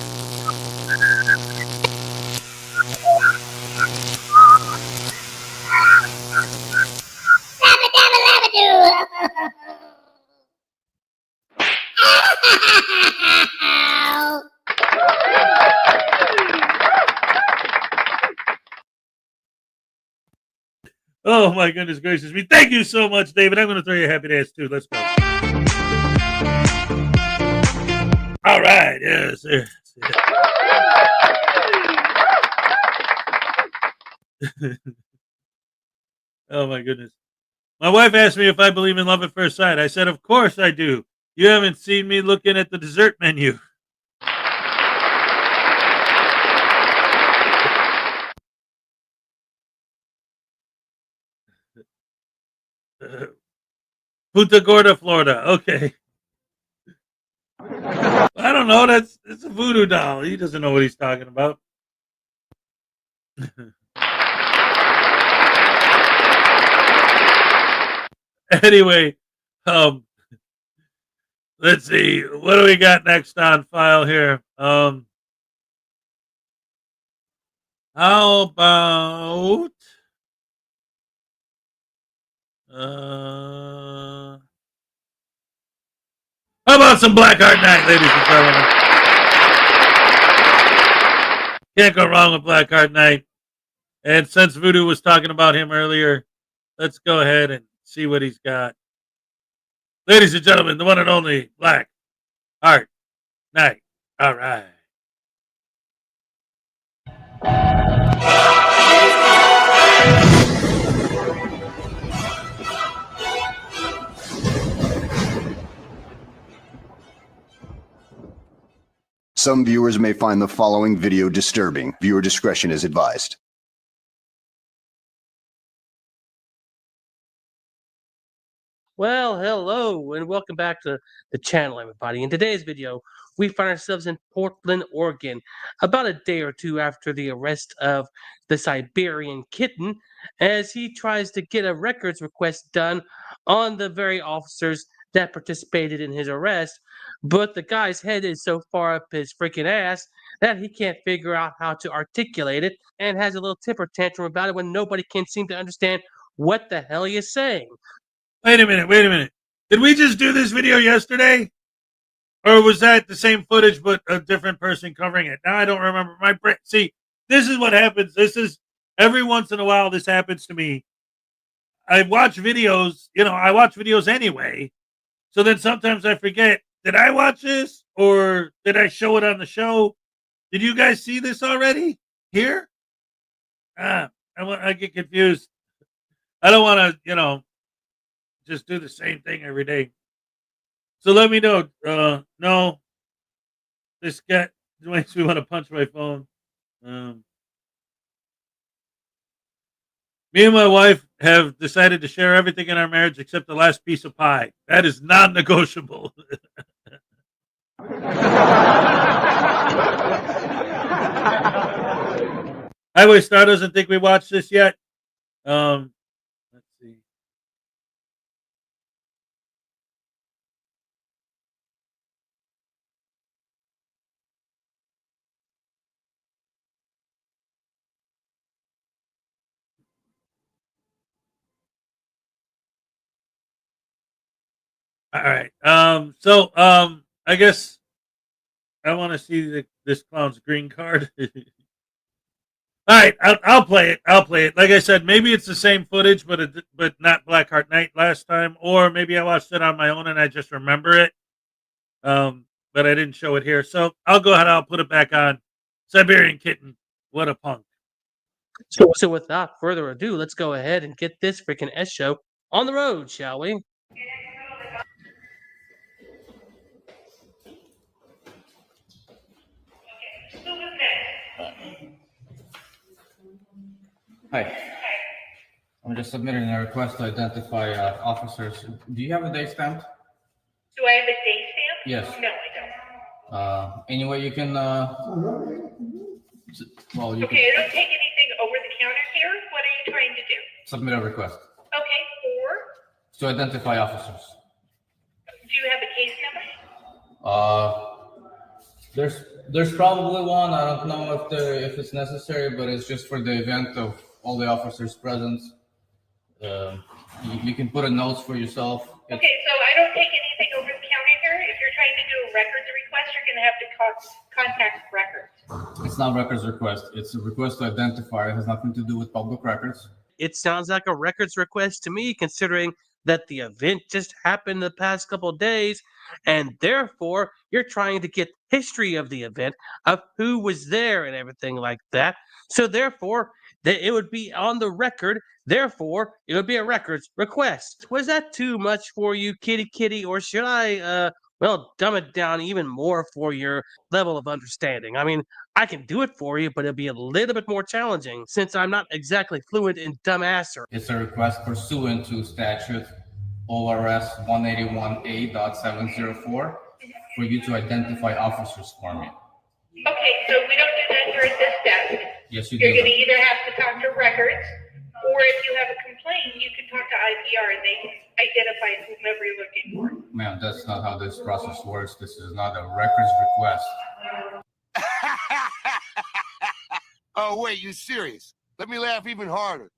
Oh my goodness gracious me. Thank you so much, David. I'm going to throw you a happy dance too. Let's go. All right. Yes. Yes. Oh my goodness. My wife asked me if I believe in love at first sight. I said, of course I do. You haven't seen me looking at the dessert menu. Punta Gorda, Florida. Okay. I don't know. It's a voodoo doll. He doesn't know what he's talking about. Anyway, let's see. What do we got next on file here? How about how about some Blackheart Night, ladies and gentlemen? Can't go wrong with Blackheart Night. And since Voodoo was talking about him earlier, let's go ahead and see what he's got. Ladies and gentlemen, the one and only Blackheart Night. All right. Some viewers may find the following video disturbing. Viewer discretion is advised. Well, hello, and welcome back to the channel, everybody. In today's video, we find ourselves in Portland, Oregon, about a day or two after the arrest of the Siberian kitten, as he tries to get a records request done on the very officers that participated in his arrest, but the guy's head is so far up his freaking ass that he can't figure out how to articulate it, and has a little temper tantrum about it when nobody can seem to understand what the hell he is saying. Wait a minute. Did we just do this video yesterday? Or was that the same footage but a different person covering it? Now I don't remember. See, this is what happens. This is every once in a while this happens to me. I watch videos, I watch videos anyway. So then sometimes I forget, did I watch this or did I show it on the show? Did you guys see this already here? I get confused. I don't want to, just do the same thing every day. So let me know. No, this guy makes me want to punch my phone. Me and my wife have decided to share everything in our marriage except the last piece of pie. That is non-negotiable. Highway Star doesn't think we watched this yet. Let's see. All right. I guess I want to see this clown's green card. All right, I'll play it. Like I said, maybe it's the same footage, but not Blackheart Night last time, or maybe I watched it on my own and I just remember it. But I didn't show it here, so I'll go ahead. I'll put it back on. Siberian Kitten, what a punk! So without further ado, let's go ahead and get this freaking S show on the road, shall we? Hi. I'm just submitting a request to identify officers. Do you have a date stamp? Do I have a date stamp? Yes. No, I don't. Any way you can, well, you Okay, I don't take anything over the counter here. What are you trying to do? submit a request Okay, to identify officers. do you have a case number? There's probably one. I don't know if it's necessary, but it's just for the event of all the officers present. You can put a notes for yourself. Okay, so I don't take anything over the counter here. If you're trying to do a records request, you're going to have to contact records. It's not records request. It's a request to identify. It has nothing to do with public records. It sounds like a records request to me, considering that the event just happened the past couple of days, and therefore you're trying to get history of the event, of who was there and everything like that. So therefore, that it would be on the record. Therefore, it would be a records request. Was that too much for you, kitty, or should I, well, dumb it down even more for your level of understanding? I mean, I can do it for you, but it'll be a little bit more challenging since I'm not exactly fluent in dumbasser. It's a request pursuant to statute ORS 181A.704 for you to identify officers for me. Okay, so we don't do that here at this desk. Yes, you You're do. gonna either have to talk to records, or if you have a complaint, you can talk to IPR and they can identify whomever you're looking for. Ma'am, that's not how this process works. This is not a records request. Oh, wait, you serious? Let me laugh even harder.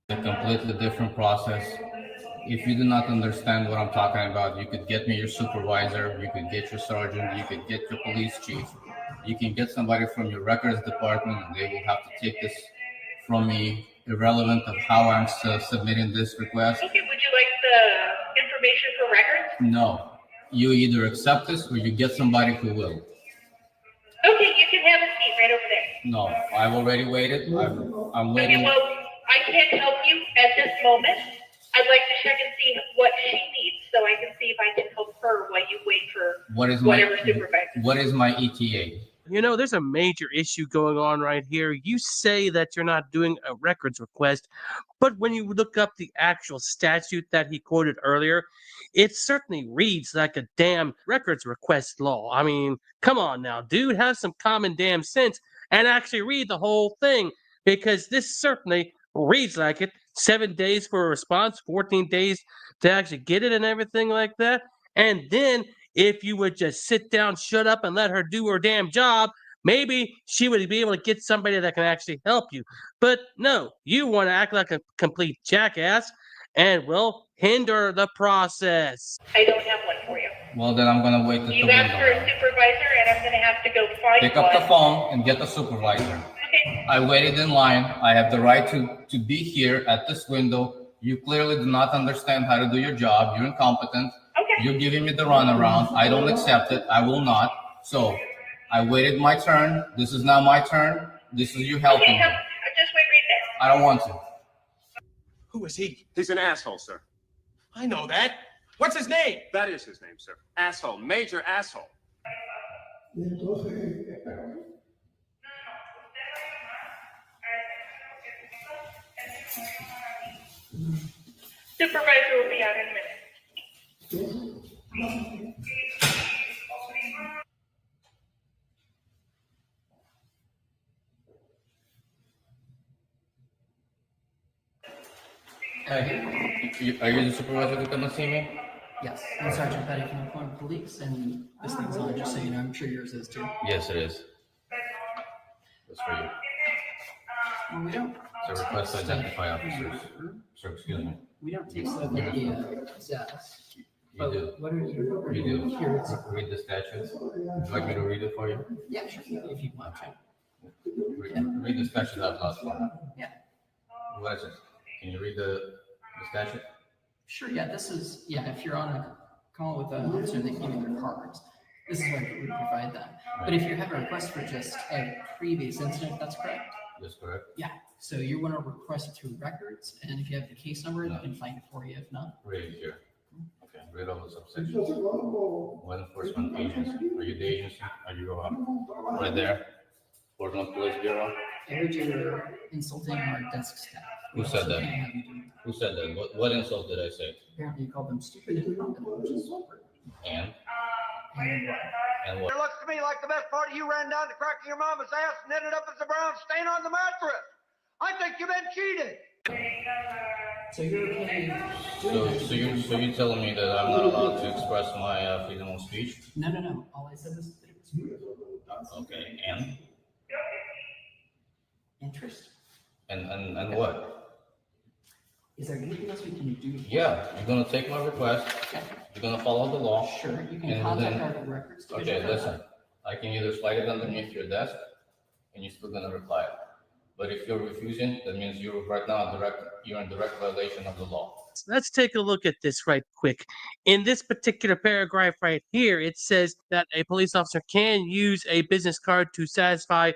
It's a completely different process. If you do not understand what I'm talking about, you could get me your supervisor, you could get your sergeant, you could get your police chief, you can get somebody from your records department, and they will have to take this from me, irrelevant of how I'm submitting this request. Okay, would you like the information for records? No, you either accept this or you get somebody who will. Okay, you can have a seat right over there. No, I've already waited. I'm waiting. Okay, well, I can't help you at this moment. I'd like to check and see what she needs, so I can see if I can help her while you wait for whatever supervisor. What is my ETA? You know, there's a major issue going on right here. You say that you're not doing a records request, but when you look up the actual statute that he quoted earlier, it certainly reads like a damn records request law. I mean, come on now, dude, have some common damn sense and actually read the whole thing, because this certainly reads like it. 7 days for a response, 14 days to actually get it and everything like that. And then if you would just sit down, shut up, and let her do her damn job, maybe she would be able to get somebody that can actually help you. But no, you want to act like a complete jackass and will hinder the process. I don't have one for you. Well, then I'm going to wait You asked for a supervisor, and I'm going to have to go find Pick one. up the phone and get the supervisor. Okay. I waited in line. I have the right to be here at this window. You clearly do not understand how to do your job. You're incompetent. Okay. You're giving me the runaround. I don't accept it. I will not. So I waited my turn. This is now my turn. This is you helping Okay, me. just wait right there. I don't want to. Who is he? He's an asshole, sir. I know that. What's his name? That is his name, sir. Asshole. Major asshole. Supervisor will be out in a minute. Are you the supervisor to come and see me? Yes, I'm Sergeant Petty from the Florida Police, and this thing's on, just so you know. I'm sure yours is too. Yes, it is. That's for you. Well, we don't. It's a request to identify officers. Sir, excuse me. We don't take stuff at the desk. You do. What are you? You do. Here, it's, Read the statutes. Would you like me to read it for you? yeah, sure, if you want to. Read the statute out loud for me. Yeah. What is it? Can you read the statute? Sure, yeah, this is, yeah, if you're on a call with an officer and they give you their cards, this is what we provide them. But if you have a request for just a previous incident, that's correct? That's correct. Yeah, so you want to request it through records, and if you have the case number, I can find it for you, if not. Read it here. Okay, read all the subsections. Law enforcement agency. Are you the agency? Are you right there? Portland Police Bureau? I heard you were insulting our desk staff. Who said that? Can't have you doing that. Who said that? What insult did I say? Apparently you called them stupid and incompetent, which is super. And And what? It looks to me like the best part of you ran down the crack of your mama's ass and ended up as a brown stain on the mattress. I think you've been cheated. so you're okay doing that? So you're telling me that I'm not allowed to express my freedom of speech? No. All I said was that it was Okay, and interest. And what? Is there anything else we can do? Yeah, you're gonna take my request. Okay. You're gonna follow the law. Sure, you can And contact then- our records. Okay, listen. I can either slide it underneath your desk, and you're still gonna reply. But if you're refusing, that means you're right now you're in direct violation of the law. Let's take a look at this right quick. In this particular paragraph right here, it says that a police officer can use a business card to satisfy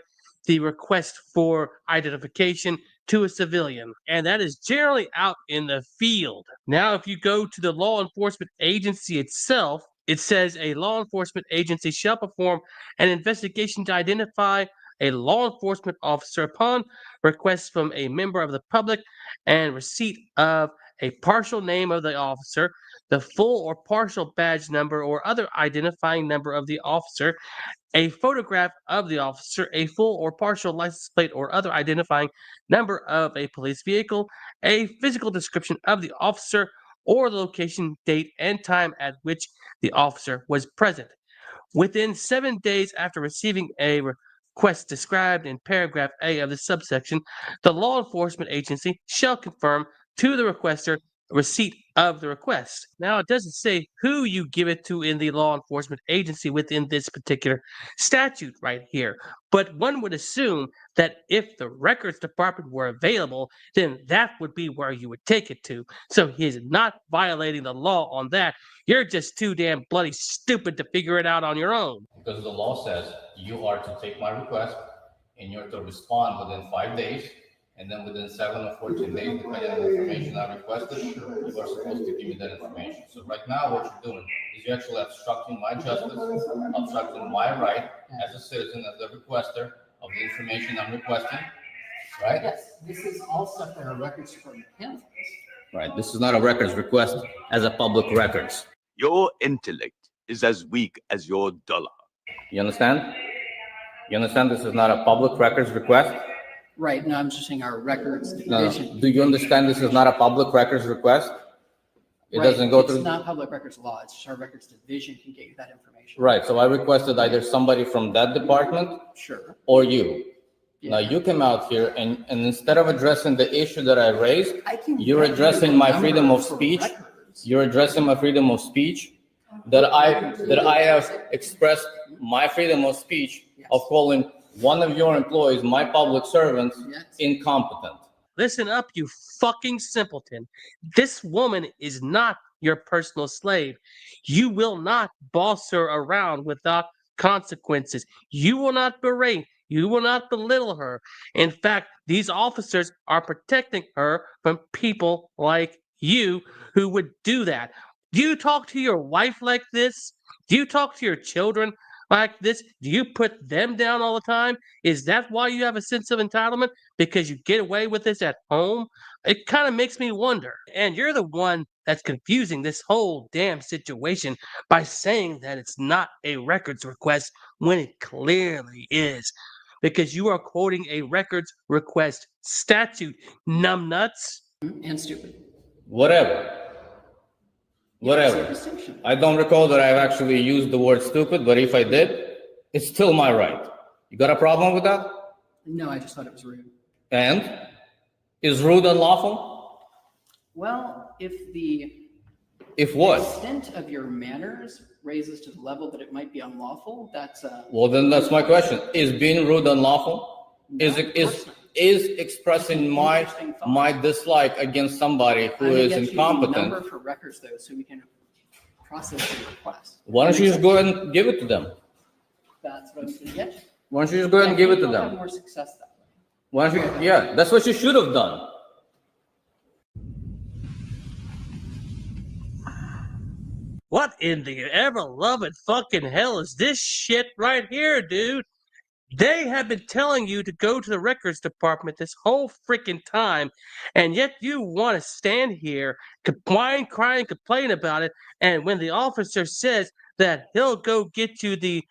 the request for identification to a civilian, and that is generally out in the field. Now, if you go to the law enforcement agency itself, it says a law enforcement agency shall perform an investigation to identify a law enforcement officer upon request from a member of the public and receipt of a partial name of the officer, the full or partial badge number or other identifying number of the officer, a photograph of the officer, a full or partial license plate or other identifying number of a police vehicle, a physical description of the officer, or the location, date, and time at which the officer was present. Within 7 days after receiving a request described in paragraph A of the subsection, the law enforcement agency shall confirm to the requester receipt of the request. Now, it doesn't say who you give it to in the law enforcement agency within this particular statute right here, but one would assume that if the records department were available, then that would be where you would take it to. So he is not violating the law on that. You're just too damn bloody stupid to figure it out on your own. Because the law says you are to take my request and you're to respond within 5 days. And then within 7 or 14 days, depending on the information I requested, you are supposed to give me that information. So right now, what you're doing is you're actually obstructing my justice, obstructing my right as a citizen, as a requester of the information I'm requesting, right? Yes, this is all stuff that our records department handles. Right, this is not a records request as a public records. Your intellect is as weak as your dollar. You understand? You understand this is not a public records request? Right, no, I'm just saying our records division. No. Do you understand this is not a public records request? It doesn't go through. It's not public records law, it's just our records division can get you that information. Right, so I requested either somebody from that department Sure. or you. Yeah. Now you came out here and instead of addressing the issue that I raised, you're get you addressing the my freedom number of for speech. records. You're addressing my freedom of speech, that I have expressed my freedom of speech of calling one of your employees, my public servants, incompetent. Listen up, you fucking simpleton. This woman is not your personal slave. You will not boss her around without consequences. You will not berate. You will not belittle her. In fact, these officers are protecting her from people like you who would do that. Do you talk to your wife like this? Do you talk to your children like this? Do you put them down all the time? Is that why you have a sense of entitlement? Because you get away with this at home? It kind of makes me wonder. And you're the one that's confusing this whole damn situation by saying that it's not a records request when it clearly is. Because you are quoting a records request statute, numbnuts. And stupid. Whatever. I don't recall that I've actually used the word stupid, but if I did, it's still my right. You got a problem with that? No, I just thought it was rude. And? Is rude unlawful? Well, if the If what? extent of your manners raises to the level that it might be unlawful, that's Well, then that's my question. Is being rude unlawful? Is expressing my dislike against somebody who is incompetent? Number for records though, so we can process the request. Why don't you just go ahead and give it to them? That's what I'm going to get you. Why don't you just go ahead and give it to You'll have them? more success that way. Why don't you? Yeah, that's what you should have done. What in the ever-loving fucking hell is this shit right here, dude? They have been telling you to go to the records department this whole freaking time, and yet you want to stand here, whine, cry, and complain about it, and when the officer says that he'll go get you the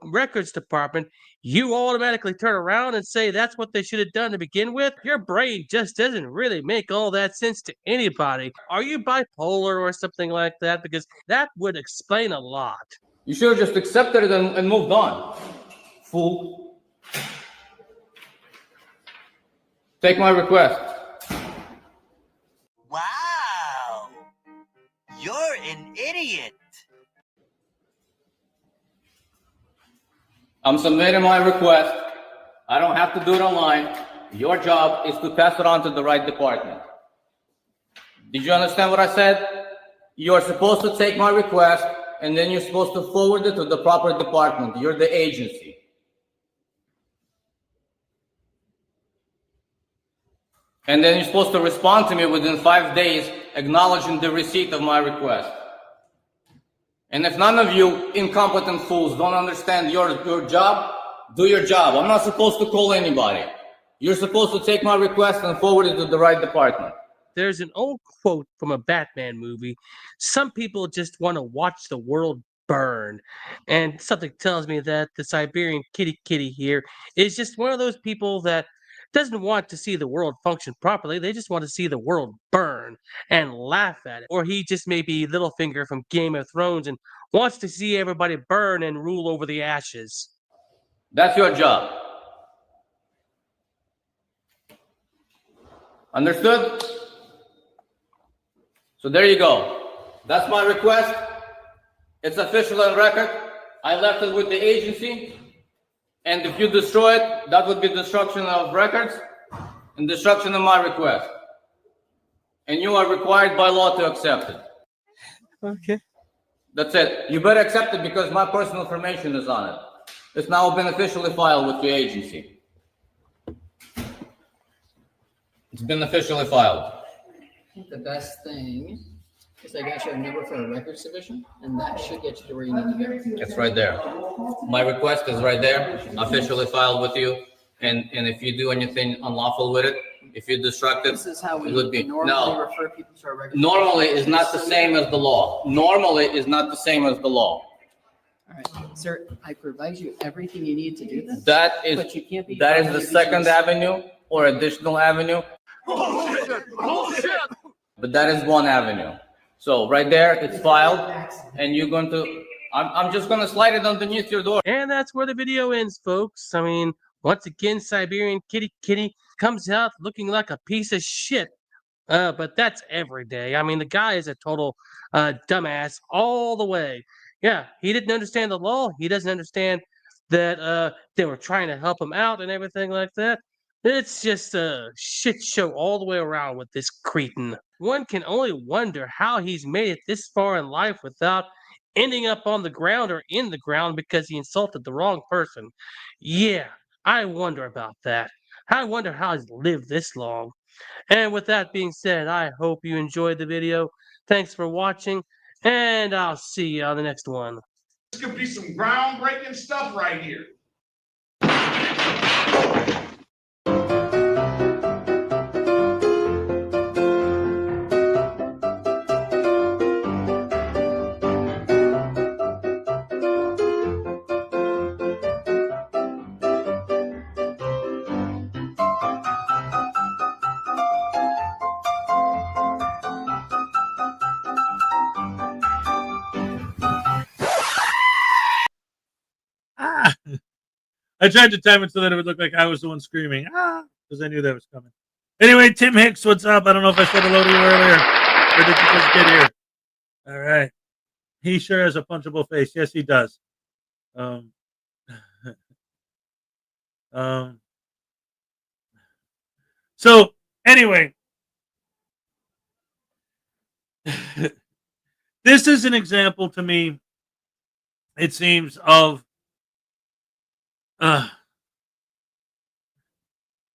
records department, you automatically turn around and say that's what they should have done to begin with? Your brain just doesn't really make all that sense to anybody. Are you bipolar or something like that? Because that would explain a lot. You should have just accepted it and moved on. Fool. Take my request. Wow. You're an idiot. I'm submitting my request. I don't have to do it online. Your job is to pass it on to the right department. Did you understand what I said? You're supposed to take my request, and then you're supposed to forward it to the proper department. You're the agency. And then you're supposed to respond to me within 5 days, acknowledging the receipt of my request. And if none of you incompetent fools don't understand your job, do your job. I'm not supposed to call anybody. You're supposed to take my request and forward it to the right department. There's an old quote from a Batman movie. Some people just want to watch the world burn. And something tells me that the Siberian kitty here is just one of those people that doesn't want to see the world function properly. They just want to see the world burn and laugh at it. Or he just may be Littlefinger from Game of Thrones and wants to see everybody burn and rule over the ashes. That's your job. Understood? So there you go. That's my request. It's official on record. I left it with the agency. And if you destroy it, that would be destruction of records and destruction of my request. And you are required by law to accept it. Okay. That's it. You better accept it because my personal information is on it. It's now been officially filed with the agency. It's been officially filed. I think the best thing is I got you a number for a records division, and that should get you to where you need to go. It's right there. My request is right there, officially filed with you. And if you do anything unlawful with it, if you destruct it, This is how we it would be normally refer people to our records. Normally is not the same as the law. Normally is not the same as the law. All right, sir, I provide you everything you need to do this. That But you can't be is the violating second these- avenue or additional avenue, but that is one avenue. So right there, it's filed, and you're going to. I'm just going to slide it underneath your door. And that's where the video ends, folks. I mean, once again, Siberian kitty comes out looking like a piece of shit. But that's every day. I mean, the guy is a total dumbass all the way. Yeah, he didn't understand the law. He doesn't understand that they were trying to help him out and everything like that. It's just a shit show all the way around with this cretin. One can only wonder how he's made it this far in life without ending up on the ground or in the ground because he insulted the wrong person. Yeah, I wonder about that. I wonder how he's lived this long. And with that being said, I hope you enjoyed the video. Thanks for watching, and I'll see you on the next one. This could be some groundbreaking stuff right here. I tried to time it so that it would look like I was the one screaming, because I knew that was coming. Anyway, Tim Hicks, what's up? I don't know if I said hello to you earlier, or did you just get here? All right. He sure has a punchable face. Yes, he does. So, anyway, this is an example to me, it seems, of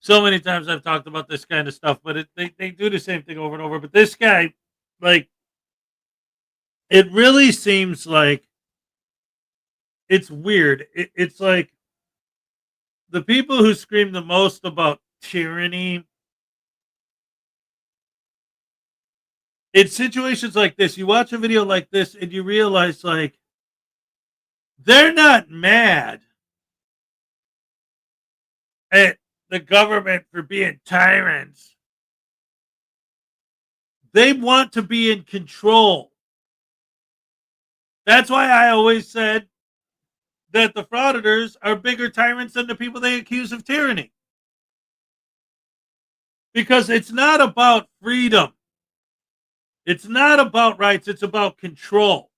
so many times I've talked about this kind of stuff, but they do the same thing over and over. But this guy, like, it really seems like it's weird. It's like the people who scream the most about tyranny, in situations like this, you watch a video like this and you realize, like, they're not mad at the government for being tyrants. They want to be in control. That's why I always said that the frauditors are bigger tyrants than the people they accuse of tyranny. Because it's not about freedom. It's not about rights. It's about control.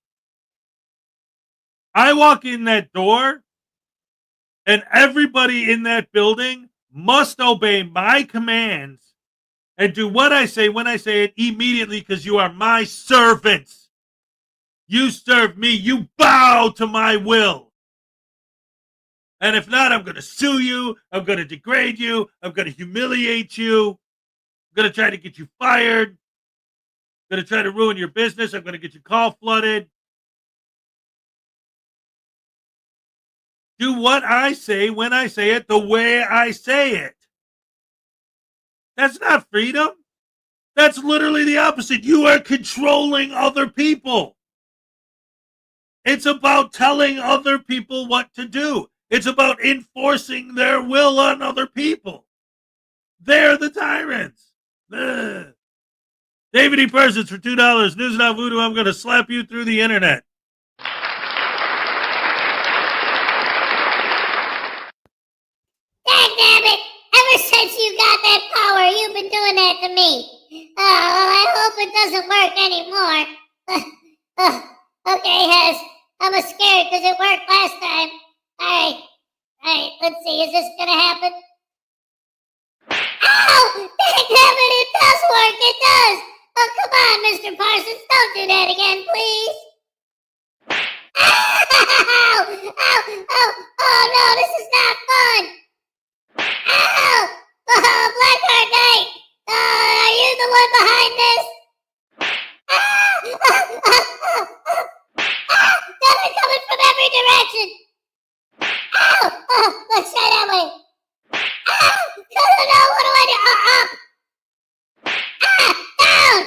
I walk in that door and everybody in that building must obey my commands and do what I say when I say it immediately, because you are my servants. You serve me. You bow to my will. And if not, I'm going to sue you. I'm going to degrade you. I'm going to humiliate you. I'm going to try to get you fired. I'm going to try to ruin your business. I'm going to get your call flooded. Do what I say when I say it the way I say it. That's not freedom. That's literally the opposite. You are controlling other people. It's about telling other people what to do. It's about enforcing their will on other people. They're the tyrants. Ugh. David E. Parsons for $2. News Now Voodoo. I'm going to slap you through the internet. Dagnabbit! Ever since you got that power, you've been doing that to me. Oh, well, I hope it doesn't work anymore. Okay, Hez. I was scared because it worked last time. Alright, let's see. Is this gonna happen? Ow! Dagnabbit, it does work! It does! Oh, come on, Mr. Parsons. Don't do that again, please. Ow! Ow! Oh, no, this is not fun! Ow! Oh, Blackheart Knight! Are you the one behind this? They're coming from every direction! Ow! Oh, let's try that way. Ow! No, what do I do? Up! Down!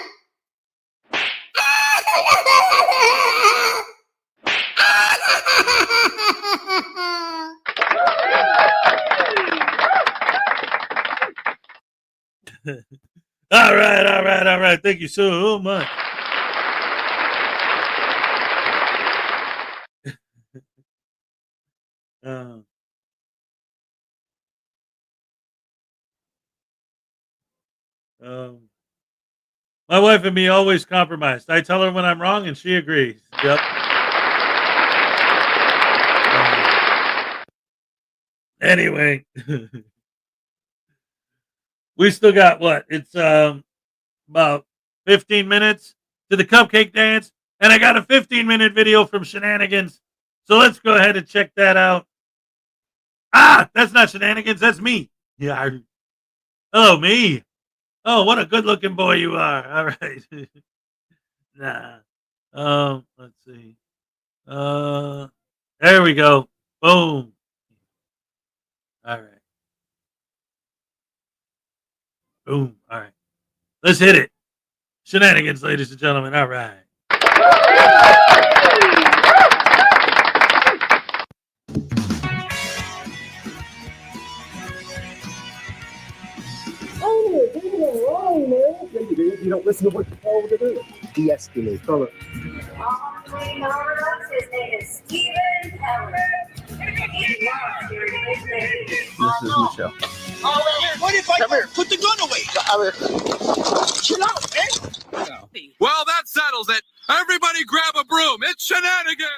All right. Thank you so much. My wife and me always compromised. I tell her when I'm wrong, and she agrees. Yep. Anyway, we still got what? It's about 15 minutes to the cupcake dance, and I got a 15-minute video from Shenanigans. So let's go ahead and check that out. Ah, that's not Shenanigans. That's me. Yeah. Hello, me. Oh, what a good-looking boy you are. All right. Nah. Let's see. There we go. Boom. All right. Boom. All right. Let's hit it. Shenanigans, ladies and gentlemen. All right. You don't listen to what you're told to do. De-escalate. Color. His name is Stephen Keller. This is Michelle. What if I put the gun away? Chill out, man. Well, that settles it. Everybody grab a broom. It's Shenanigans.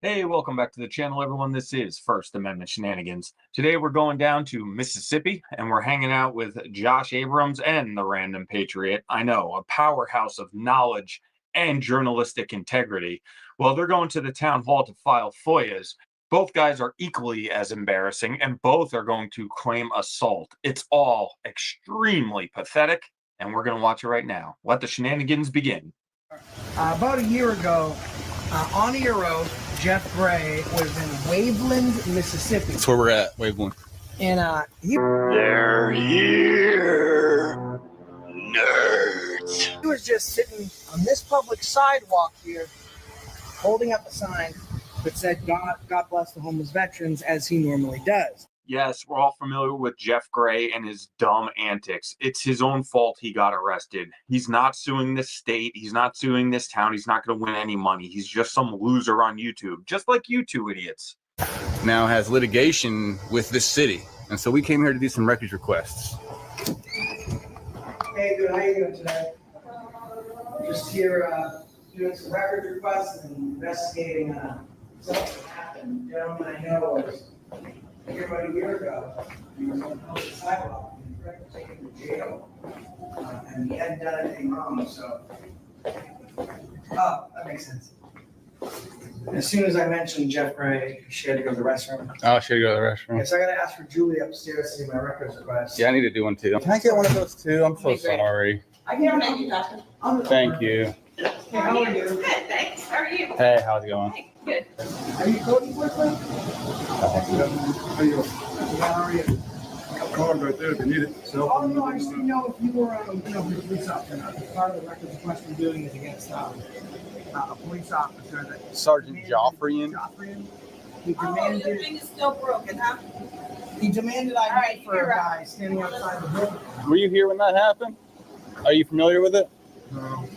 Hey, welcome back to the channel, everyone. This is First Amendment Shenanigans. Today we're going down to Mississippi, and we're hanging out with Josh Abrams and the Random Patriot. I know, a powerhouse of knowledge and journalistic integrity. Well, they're going to the town hall to file FOIAs. Both guys are equally as embarrassing, and both are going to claim assault. It's all extremely pathetic, and we're going to watch it right now. Let the shenanigans begin. About a year ago, on a road, Jeff Gray was in Waveland, Mississippi. That's where we're at, Waveland. And They're here, nerds. he was just sitting on this public sidewalk here, holding up a sign that said, God bless the homeless veterans, as he normally does. Yes, we're all familiar with Jeff Gray and his dumb antics. It's his own fault he got arrested. He's not suing this state. He's not suing this town. He's not going to win any money. He's just some loser on YouTube, just like you two idiots. Now has litigation with this city. And so we came here to do some records requests. Hey, good. How you doing today? Just here doing some record requests and investigating something that happened. The gentleman I know was here about a year ago. He was on the sidewalk, and he was taken to jail, and he hadn't done anything wrong, so. Oh, that makes sense. As soon as I mentioned Jeff Gray, she had to go to the restroom. Oh, she had to go to the restroom. Yes, I gotta ask for Julie upstairs to see my records request. Yeah, I need to do one too. Can I get one of those too? I'm so sorry. I can't make you, Doctor. Thank you. Hey, how are you? Good, thanks. How are you? Hey, how's it going? Good. Are you coding quickly? How you doing? How are you? Card right there if you need it. Oh, no, I just didn't know if you were, a police officer or not. Part of the records request we're doing is against, a police officer that. Sergeant Joffrian. He demanded. Your thing is still broken, huh? He demanded I wait for a guy standing outside the building. Were you here when that happened? Are you familiar with it?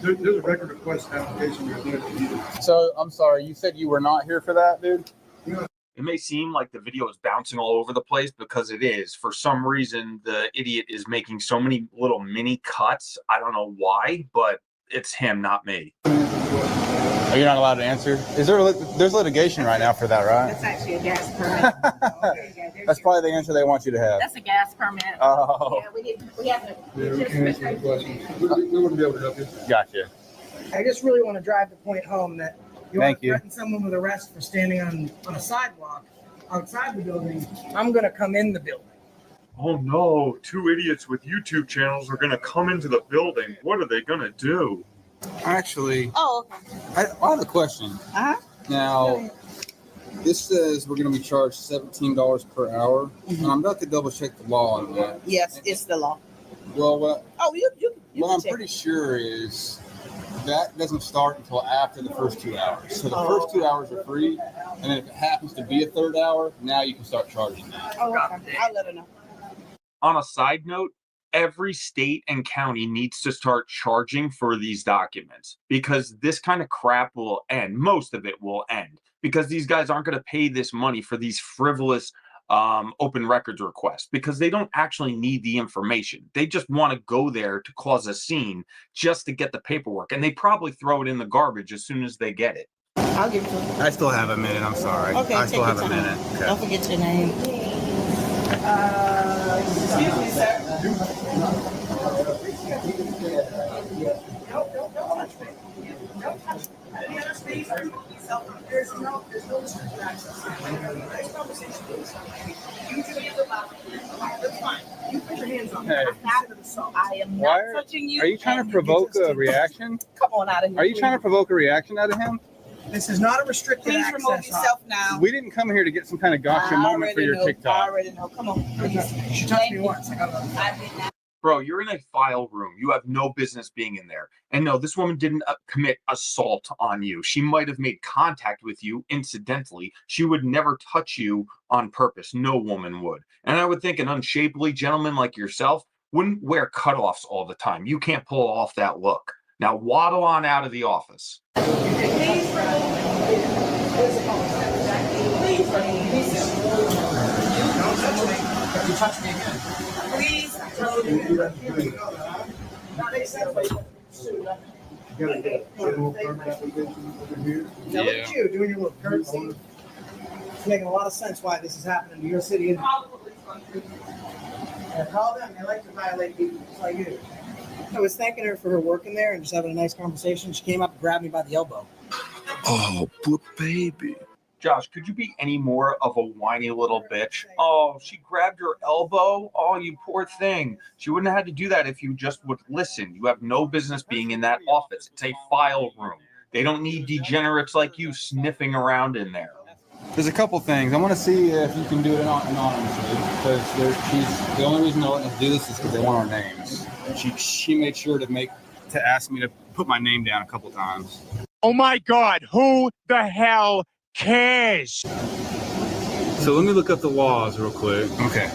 There's a record request application right there if you need it. So, I'm sorry, you said you were not here for that, dude? It may seem like the video is bouncing all over the place because it is. For some reason, the idiot is making so many little mini cuts. I don't know why, but it's him, not me. Are you not allowed to answer? There's litigation right now for that, right? That's actually a gas permit. That's probably the answer they want you to have. That's a gas permit. Oh. Yeah, we have to. Yeah, we can't answer any questions. We wouldn't be able to help you. Gotcha. I just really want to drive the point home that you want Thank to you. threaten someone with arrest for standing on a sidewalk outside the building. I'm going to come in the building. Oh no, two idiots with YouTube channels are gonna come into the building. What are they gonna do? Actually, Oh, okay. I have a question. Uh-huh. Now, this says we're going to be charged $17 per hour, and I'm about to double check the law on that. Yes, it's the law. Well, what You I'm can check. pretty sure is that doesn't start until after the first 2 hours. So the Oh. first 2 hours are free, and then if it happens to be a third hour, now you can start charging that. Oh, okay. I'll let her know. On a side note, every state and county needs to start charging for these documents because this kind of crap will end. Most of it will end because these guys aren't going to pay this money for these frivolous open records requests because they don't actually need the information. They just want to go there to cause a scene just to get the paperwork, and they probably throw it in the garbage as soon as they get it. I'll give it to her. I still have a minute. I'm sorry. Okay, I take still your have a time. minute. Okay. Don't forget your name. Excuse me, sir. There's no restricted access. Nice conversation, please. You two hands up. That's fine. You put your hands on me. Hey. I am Why not touching you. Are you trying to provoke a reaction? Come on out of here. Are you trying to provoke a reaction out of him? This is not a restricted Please access. remove yourself now. We didn't come here to get some kind of gotcha I moment for already your know. I TikTok. already know. Come on, please. She touched me once. I got I did not. Bro, you're in a file room. You have no business being in there. And no, this woman didn't commit assault on you. She might have made contact with you incidentally. She would never touch you on purpose. No woman would. And I would think an unshapely gentleman like yourself wouldn't wear cutoffs all the time. You can't pull off that look. Now waddle on out of the office. Please remove You touched me again. Please. Now look at you doing your little courtesy. It's making a lot of sense why this is happening to your city. Yeah, call them. They like to violate people just like you. I was thanking her for her work in there and just having a nice conversation. She came up and grabbed me by the elbow. Oh, poor baby. Josh, could you be any more of a whiny little bitch? Oh, she grabbed your elbow? Oh, you poor thing. She wouldn't have had to do that if you just would listen. You have no business being in that office. It's a file room. They don't need degenerates like you sniffing around in there. There's a couple things. I want to see if you can do it anonymously because the only reason they're letting us do this is because they want our names. She made sure to ask me to put my name down a couple times. Oh my God, who the hell cares? So let me look up the laws real quick. Okay.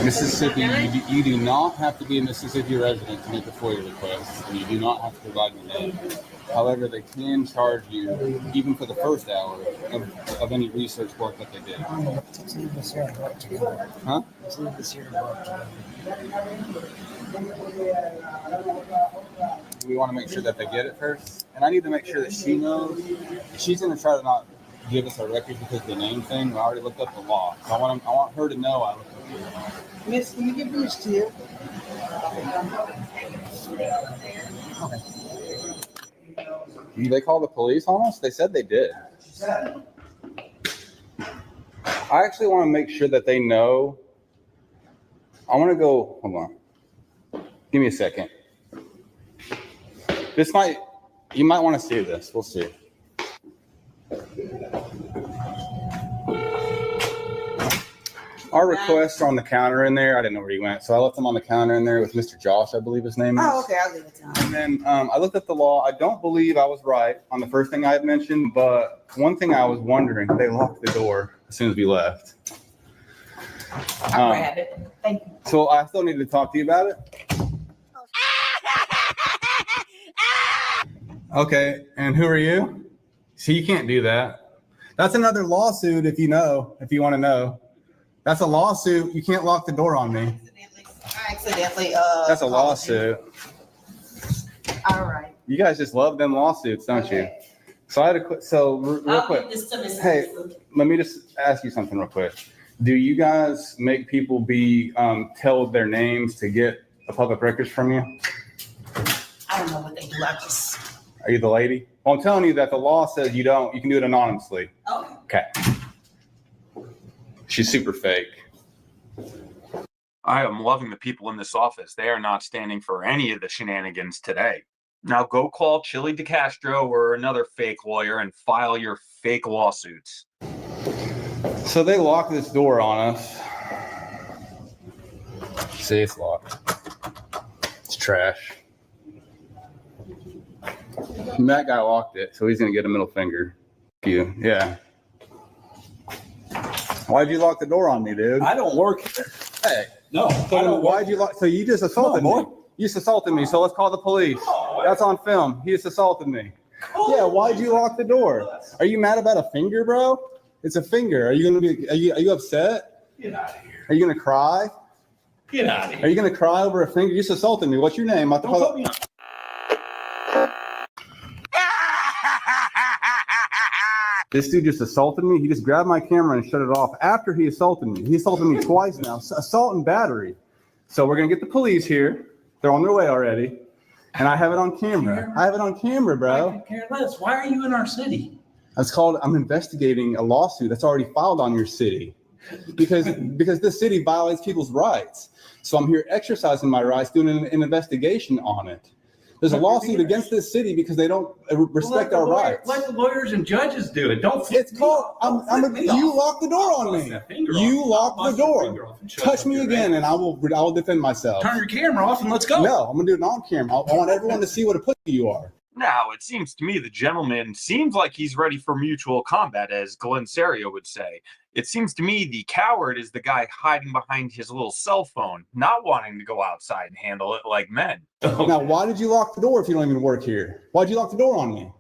Mississippi, you do not have to be a Mississippi resident to make a FOIA request, and you do not have to provide your name. However, they can charge you, even for the first hour, of any research work that they did. Let's leave this here and work together. Huh? Let's leave this here and work together. We want to make sure that they get it first. And I need to make sure that she knows. She's going to try to not give us our records because of the name thing. I already looked up the law. So I want her to know I looked up the law. Miss, let me give this to you. Did they call the police on us? They said they did. I actually want to make sure that they know. I want to go, hold on. Give me a second. You might want to see this. We'll see. Our requests are on the counter in there. I didn't know where he went. So I left them on the counter in there with Mr. Josh, I believe his name is. Oh, okay, I'll give it to him. And then I looked at the law. I don't believe I was right on the first thing I had mentioned, but one thing I was wondering, they locked the door as soon as we left. I'll grab it. Thank you. So I still need to talk to you about it. Okay, and who are you? See, you can't do that. That's another lawsuit if you want to know. That's a lawsuit. You can't lock the door on me. I accidentally, That's a lawsuit. All right. You guys just love them lawsuits, don't you? So I had a real quick. Hey, let me just ask you something real quick. Do you guys make people be tell their names to get the public records from you? I don't know what they do. Are you the lady? Well, I'm telling you that the law says you don't. You can do it anonymously. Okay. She's super fake. I am loving the people in this office. They are not standing for any of the shenanigans today. Now go call Chili DeCastro or another fake lawyer and file your fake lawsuits. So they locked this door on us. See, it's locked. It's trash. And that guy locked it, so he's gonna get a middle finger. You, yeah. Why'd you lock the door on me, dude? I don't work here. Hey. No. So why'd you lock? So you just assaulted me. You just assaulted me. So let's call the police. That's on film. He just assaulted me. Yeah. Why'd you lock the door? Are you mad about a finger, bro? It's a finger. Are you gonna be? Are you upset? Get out of here. Are you gonna cry? Get out of here. Are you gonna cry over a finger? You just assaulted me. What's your name? Don't put me on. This dude just assaulted me. He just grabbed my camera and shut it off after he assaulted me. He assaulted me twice now. Assault and battery. So we're going to get the police here. They're on their way already. And I have it on camera. I have it on camera, bro. I could care less. Why are you in our city? That's called, I'm investigating a lawsuit that's already filed on your city. Because this city violates people's rights. So I'm here exercising my rights, doing an investigation on it. There's a lawsuit against this city because they don't respect our rights. Let the lawyers and judges do it. Don't. It's called. You locked the door on me. You locked the door. Touch me again, and I will defend myself. Turn your camera off and let's go. No, I'm gonna do it on camera. I want everyone to see what a pussy you are. Now, it seems to me the gentleman seems like he's ready for mutual combat, as Glenn Serio would say. It seems to me the coward is the guy hiding behind his little cell phone, not wanting to go outside and handle it like men. Now, why did you lock the door if you don't even work here? Why'd you lock the door on me?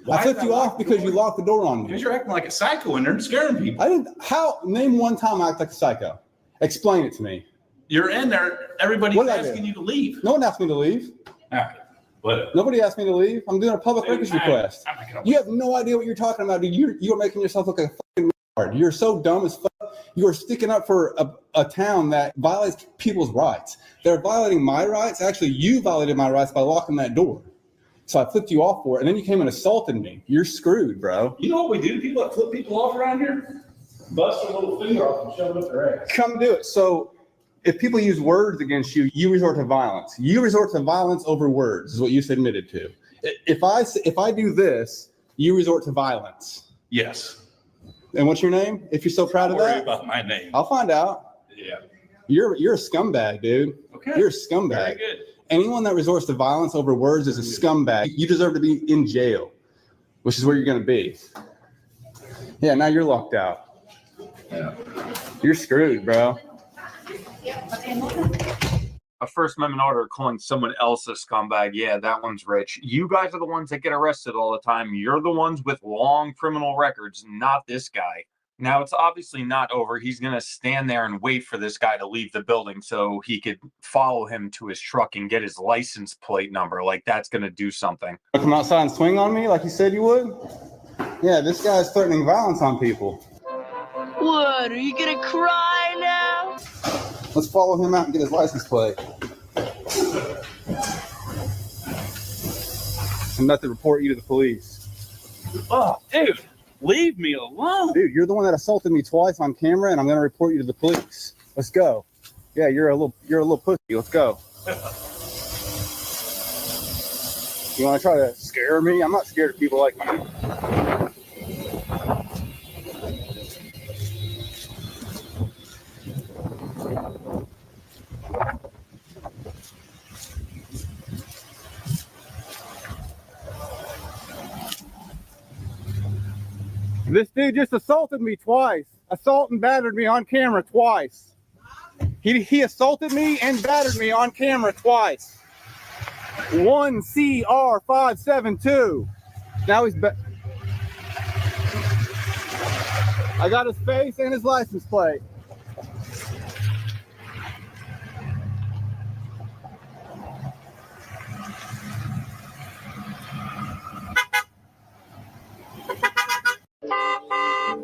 I flipped you off because you locked the door on me. Because you're acting like a psycho in there and scaring people. I didn't. How? Name one time I act like a psycho. Explain it to me. You're in there. Everybody's asking you to leave. No one asked me to leave. All right. Whatever. Nobody asked me to leave. I'm doing a public records request. You have no idea what you're talking about, dude. You're making yourself look like a fucking retard. You're so dumb as fuck. You are sticking up for a town that violates people's rights. They're violating my rights. Actually, you violated my rights by locking that door. So I flipped you off for it, and then you came and assaulted me. You're screwed, bro. You know what we do? People that flip people off around here? Bust their little finger off and shove it up their ass. Come do it. So if people use words against you, you resort to violence. You resort to violence over words is what you admitted to. If I do this, you resort to violence. Yes. And what's your name? If you're so proud of that? Don't worry about my name. I'll find out. Yeah. You're a scumbag, dude. Okay. You're a scumbag. Very good. Anyone that resorts to violence over words is a scumbag. You deserve to be in jail, which is where you're going to be. Yeah, now you're locked out. Yeah. You're screwed, bro. A First Amendment order calling someone else a scumbag, yeah, that one's rich. You guys are the ones that get arrested all the time. You're the ones with long criminal records, not this guy. Now, it's obviously not over. He's going to stand there and wait for this guy to leave the building so he could follow him to his truck and get his license plate number. Like, that's going to do something. Come outside and swing on me like you said you would? Yeah, this guy's threatening violence on people. What, are you gonna cry now? Let's follow him out and get his license plate. I'm about to report you to the police. Oh, dude, leave me alone. Dude, you're the one that assaulted me twice on camera, and I'm gonna report you to the police. Let's go. Yeah, you're a little pussy. Let's go. You want to try to scare me? I'm not scared of people like you. This dude just assaulted me twice. Assault and battered me on camera twice. He assaulted me and battered me on camera twice. 1CR572. Now he's back. I got his face and his license plate.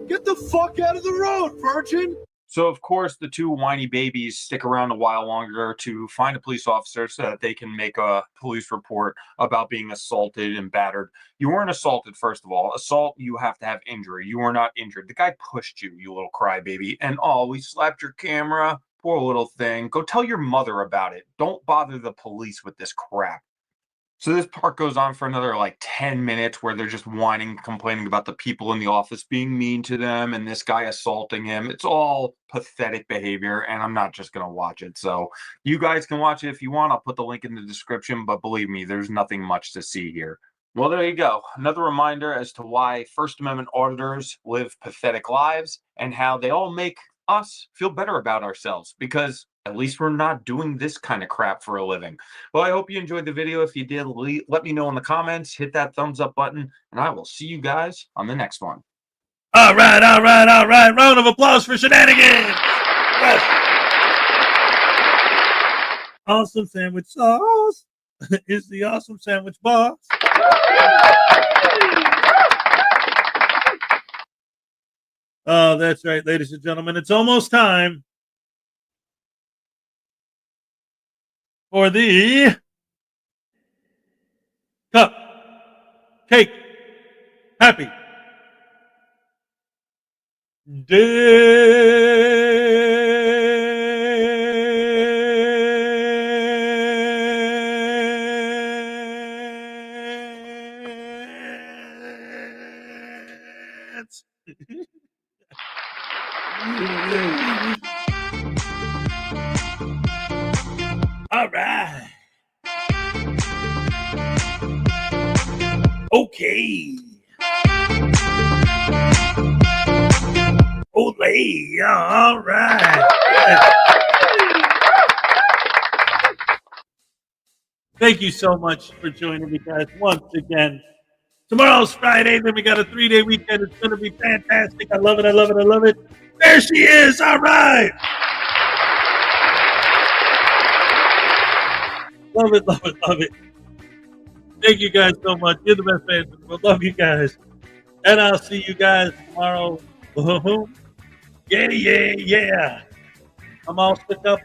Get the fuck out of the road, virgin! So, of course, the two whiny babies stick around a while longer to find a police officer so that they can make a police report about being assaulted and battered. You weren't assaulted, first of all. Assault, you have to have injury. You were not injured. The guy pushed you, you little crybaby. And, oh, we slapped your camera. Poor little thing. Go tell your mother about it. Don't bother the police with this crap. So this part goes on for another like 10 minutes where they're just whining, complaining about the people in the office being mean to them and this guy assaulting him. It's all pathetic behavior, and I'm not just going to watch it. So you guys can watch it if you want. I'll put the link in the description, but believe me, there's nothing much to see here. Well, there you go. Another reminder as to why First Amendment auditors live pathetic lives and how they all make us feel better about ourselves because at least we're not doing this kind of crap for a living. Well, I hope you enjoyed the video. If you did, let me know in the comments. Hit that thumbs up button, and I will see you guys on the next one. All right, all right, all right. Round of applause for Shenanigans. Yes. Awesome sandwich sauce is the awesome sandwich boss. Oh, that's right, ladies and gentlemen. It's almost time for the cup cake happy dance. All right. Okay. Olay. All right. Thank you so much for joining me, guys, once again. Tomorrow's Friday, then we got a 3-day weekend. It's going to be fantastic. I love it. I love it. I love it. There she is. All right. Love it, love it, love it. Thank you guys so much. You're the best fans in the world. Love you guys. And I'll see you guys tomorrow. Yeah, yeah, yeah. I'm all stuck up.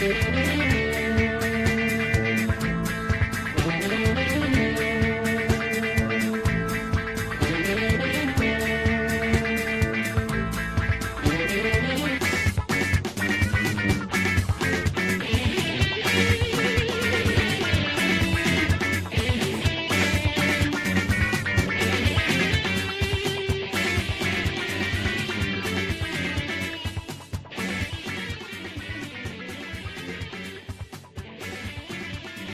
Bye.